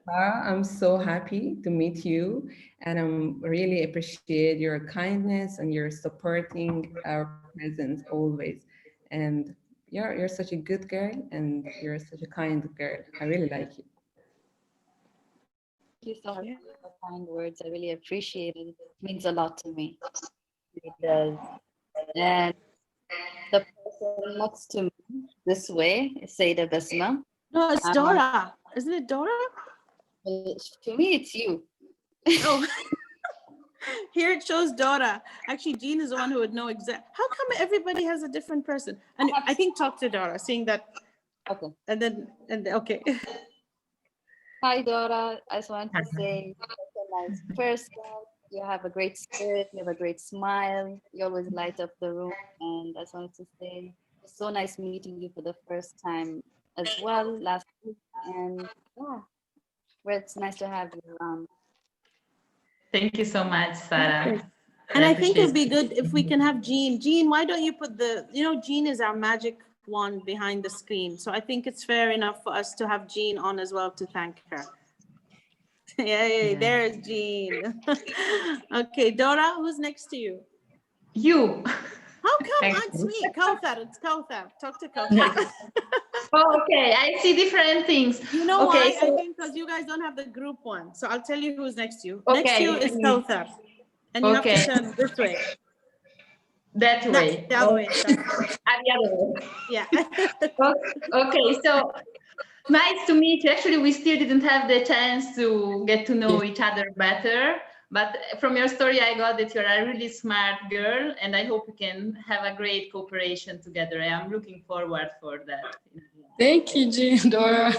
Sarah, I'm so happy to meet you, and I'm really appreciate your kindness and your supporting our presence always. And you're such a good girl, and you're such a kind girl. I really like you. Thank you so much for the kind words. I really appreciate it. It means a lot to me. It does. And the person next to me, this way, is Sayda Basma. No, it's Dora. Isn't it Dora? To me, it's you. Oh. Here it shows Dora. Actually, Jean is the one who would know exactly. How come everybody has a different person? And I think talk to Dora, seeing that. Okay. And okay. Hi, Dora. I just want to say you're a nice person. You have a great spirit. You have a great smile. You always light up the room. And I just wanted to say it's so nice meeting you for the first time as well last week. And yeah, well, it's nice to have you around. Thank you so much, Sarah. And I think it'd be good if we can have Jean. Jean, why don't you put Jean is our magic wand behind the screen. So I think it's fair enough for us to have Jean on as well to thank her. Yay, there's Jean. Okay, Dora, who's next to you? You. How come it's me? Kauthar, it's Kauthar. Talk to Kauthar. Oh, okay, I see different things. You know okay, why? so, I think because you guys don't have the group one. So I'll tell you who's next to you. Okay. Next to you is Kauthar. And you have to turn this way. That way. The other way. The other way. Yeah. Okay, so nice to meet you. Actually, we still didn't have the chance to get to know each other better. But from your story, I got that you're a really smart girl, and I hope we can have a great cooperation together. I'm looking forward for that. Thank you, Jean, Dora.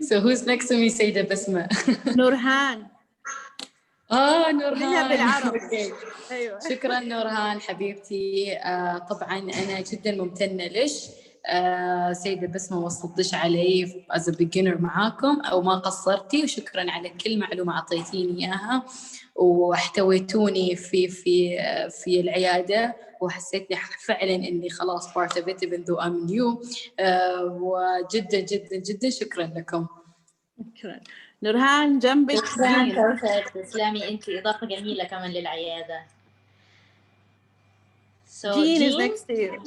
So who's next to me? Sayda Basma. Nurhan. نورهان. Okay. أيوة. شكرا نورهان حبيبتي. طبعا أنا جدا ممتنة لش سيدة بسمة وصلتش علي as a beginner معاكم أو ما قصرتي، وشكرا على كل معلومة أعطيتيني إياها واحتويتوني في العيادة، وحسيتني فعلا إني خلاص part of it even though I'm new. وجدا جدا جدا شكرا لكم. شكرا. نورهان جنبك. تسلمي انت، اضافه جميله كمان للعياده. So Jean is next to you.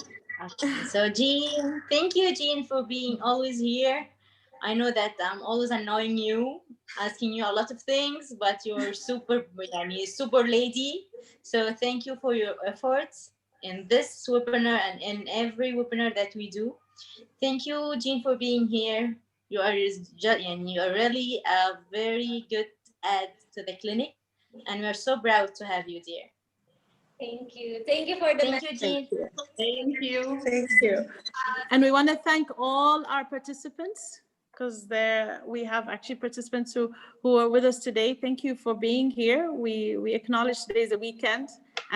Okay. So Jean, thank you, Jean, for being always here. I know that I'm always annoying you, asking you a lot of things, but you're super lady. So thank you for your efforts in this webinar and in every webinar that we do. Thank you, Jean, for being here. You are really a very good add to the clinic, and we're so proud to have you there. Thank you. Thank you for the Thank you, Jean. Thank you. Thank you. And we want to thank all our participants, because we have actually participants who are with us today. Thank you for being here. We acknowledge today's a weekend,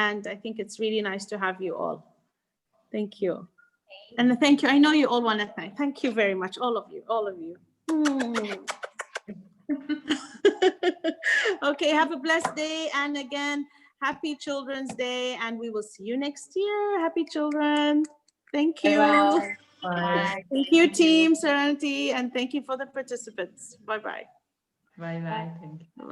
and I think it's really nice to have you all. Thank you. And thank you. I know you all want to thank you very much, all of you. Okay, have a blessed day, and again, happy Children's Day, and we will see you next year. Happy children. Thank you. Bye. Thank you, team Serenity, and thank you for the participants. Bye-bye. Bye-bye. Thank you.